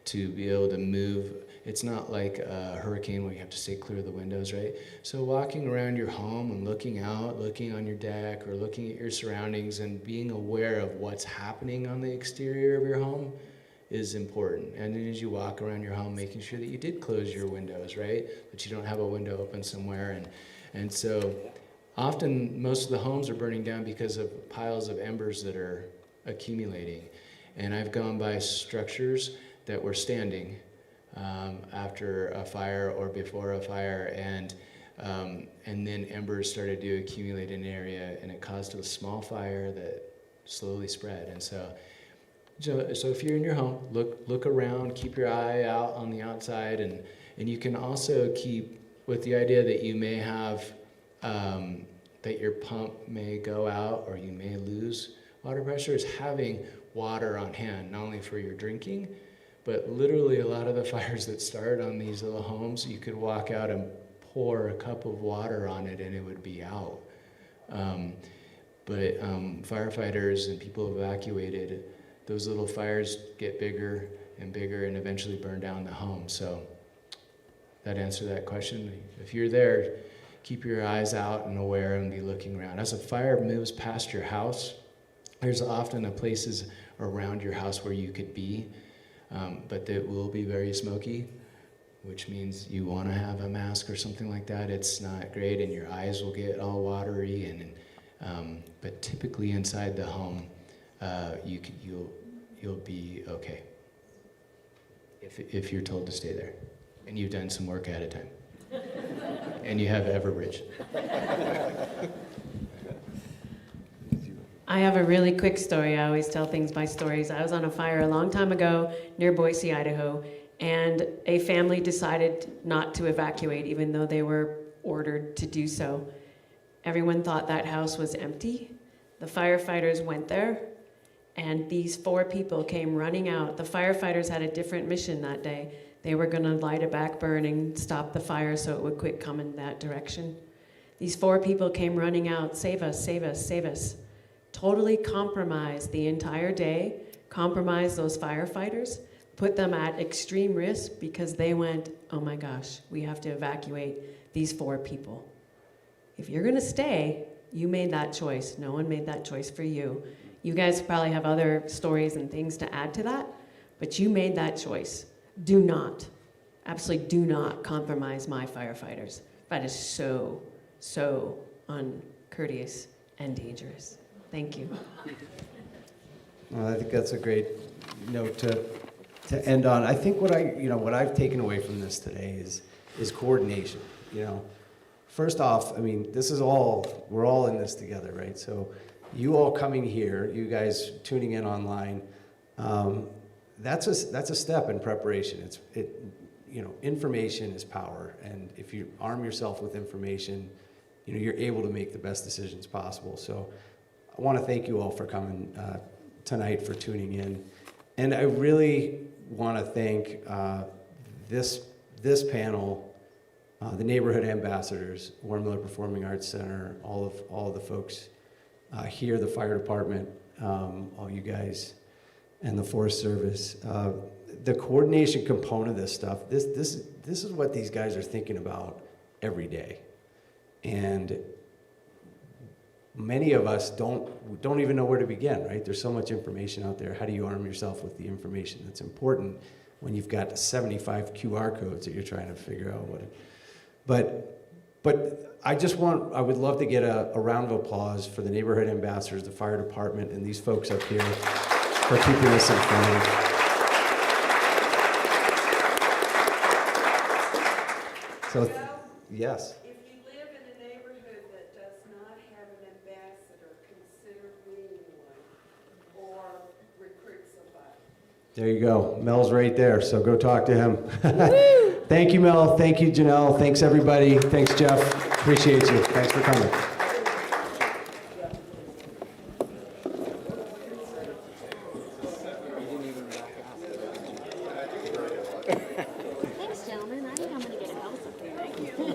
to be able to move. It's not like a hurricane where you have to stay clear of the windows, right? So walking around your home and looking out, looking on your deck, or looking at your surroundings and being aware of what's happening on the exterior of your home is important. And then as you walk around your home, making sure that you did close your windows, right? That you don't have a window open somewhere. And so often most of the homes are burning down because of piles of embers that are accumulating. And I've gone by structures that were standing after a fire or before a fire, and then embers started to accumulate in an area, and it caused a small fire that slowly spread. And so if you're in your home, look around, keep your eye out on the outside, and you can also keep with the idea that you may have that your pump may go out or you may lose water pressure, is having water on hand, not only for your drinking, but literally a lot of the fires that start on these little homes, you could walk out and pour a cup of water on it and it would be out. But firefighters and people evacuated, those little fires get bigger and bigger and eventually burn down the home. So that answered that question. If you're there, keep your eyes out and aware and be looking around. As a fire moves past your house, there's often places around your house where you could be. But it will be very smoky, which means you want to have a mask or something like that. It's not great, and your eyes will get all watery. But typically inside the home, you'll be okay if you're told to stay there, and you've done some work ahead of time, and you have Everbridge. I have a really quick story. I always tell things by stories. I was on a fire a long time ago near Boise, Idaho, and a family decided not to evacuate even though they were ordered to do so. Everyone thought that house was empty. The firefighters went there, and these 4 people came running out. The firefighters had a different mission that day. They were gonna light a back burn and stop the fire so it would quit coming that direction. These 4 people came running out, save us, save us, save us. Totally compromised the entire day, compromised those firefighters, put them at extreme risk because they went, oh my gosh, we have to evacuate these 4 people. If you're gonna stay, you made that choice. No one made that choice for you. You guys probably have other stories and things to add to that, but you made that choice. Do not, absolutely do not compromise my firefighters. That is so, so uncourteous and dangerous. Thank you. Well, I think that's a great note to end on. I think what I've taken away from this today is coordination. First off, I mean, we're all in this together, right? So you all coming here, you guys tuning in online, that's a step in preparation. Information is power, and if you arm yourself with information, you're able to make the best decisions possible. So I want to thank you all for coming tonight, for tuning in, and I really want to thank this panel, the neighborhood ambassadors, Warren Miller Performing Arts Center, all of the folks here, the fire department, all you guys, and the Forest Service. The coordination component of this stuff, this is what these guys are thinking about every day, and many of us don't even know where to begin, right? There's so much information out there. How do you arm yourself with the information that's important when you've got 75 QR codes that you're trying to figure out what? But I would love to get a round of applause for the neighborhood ambassadors, the fire department, and these folks up here for keeping us informed. So, yes. If you live in a neighborhood that does not have an ambassador, consider being one or recruit somebody. There you go. Mel's right there, so go talk to him. Thank you, Mel. Thank you, Janelle. Thanks, everybody. Thanks, Jeff. Appreciate you. Thanks for coming. Thanks, gentlemen. I think I'm going to get a house up there. Thank you.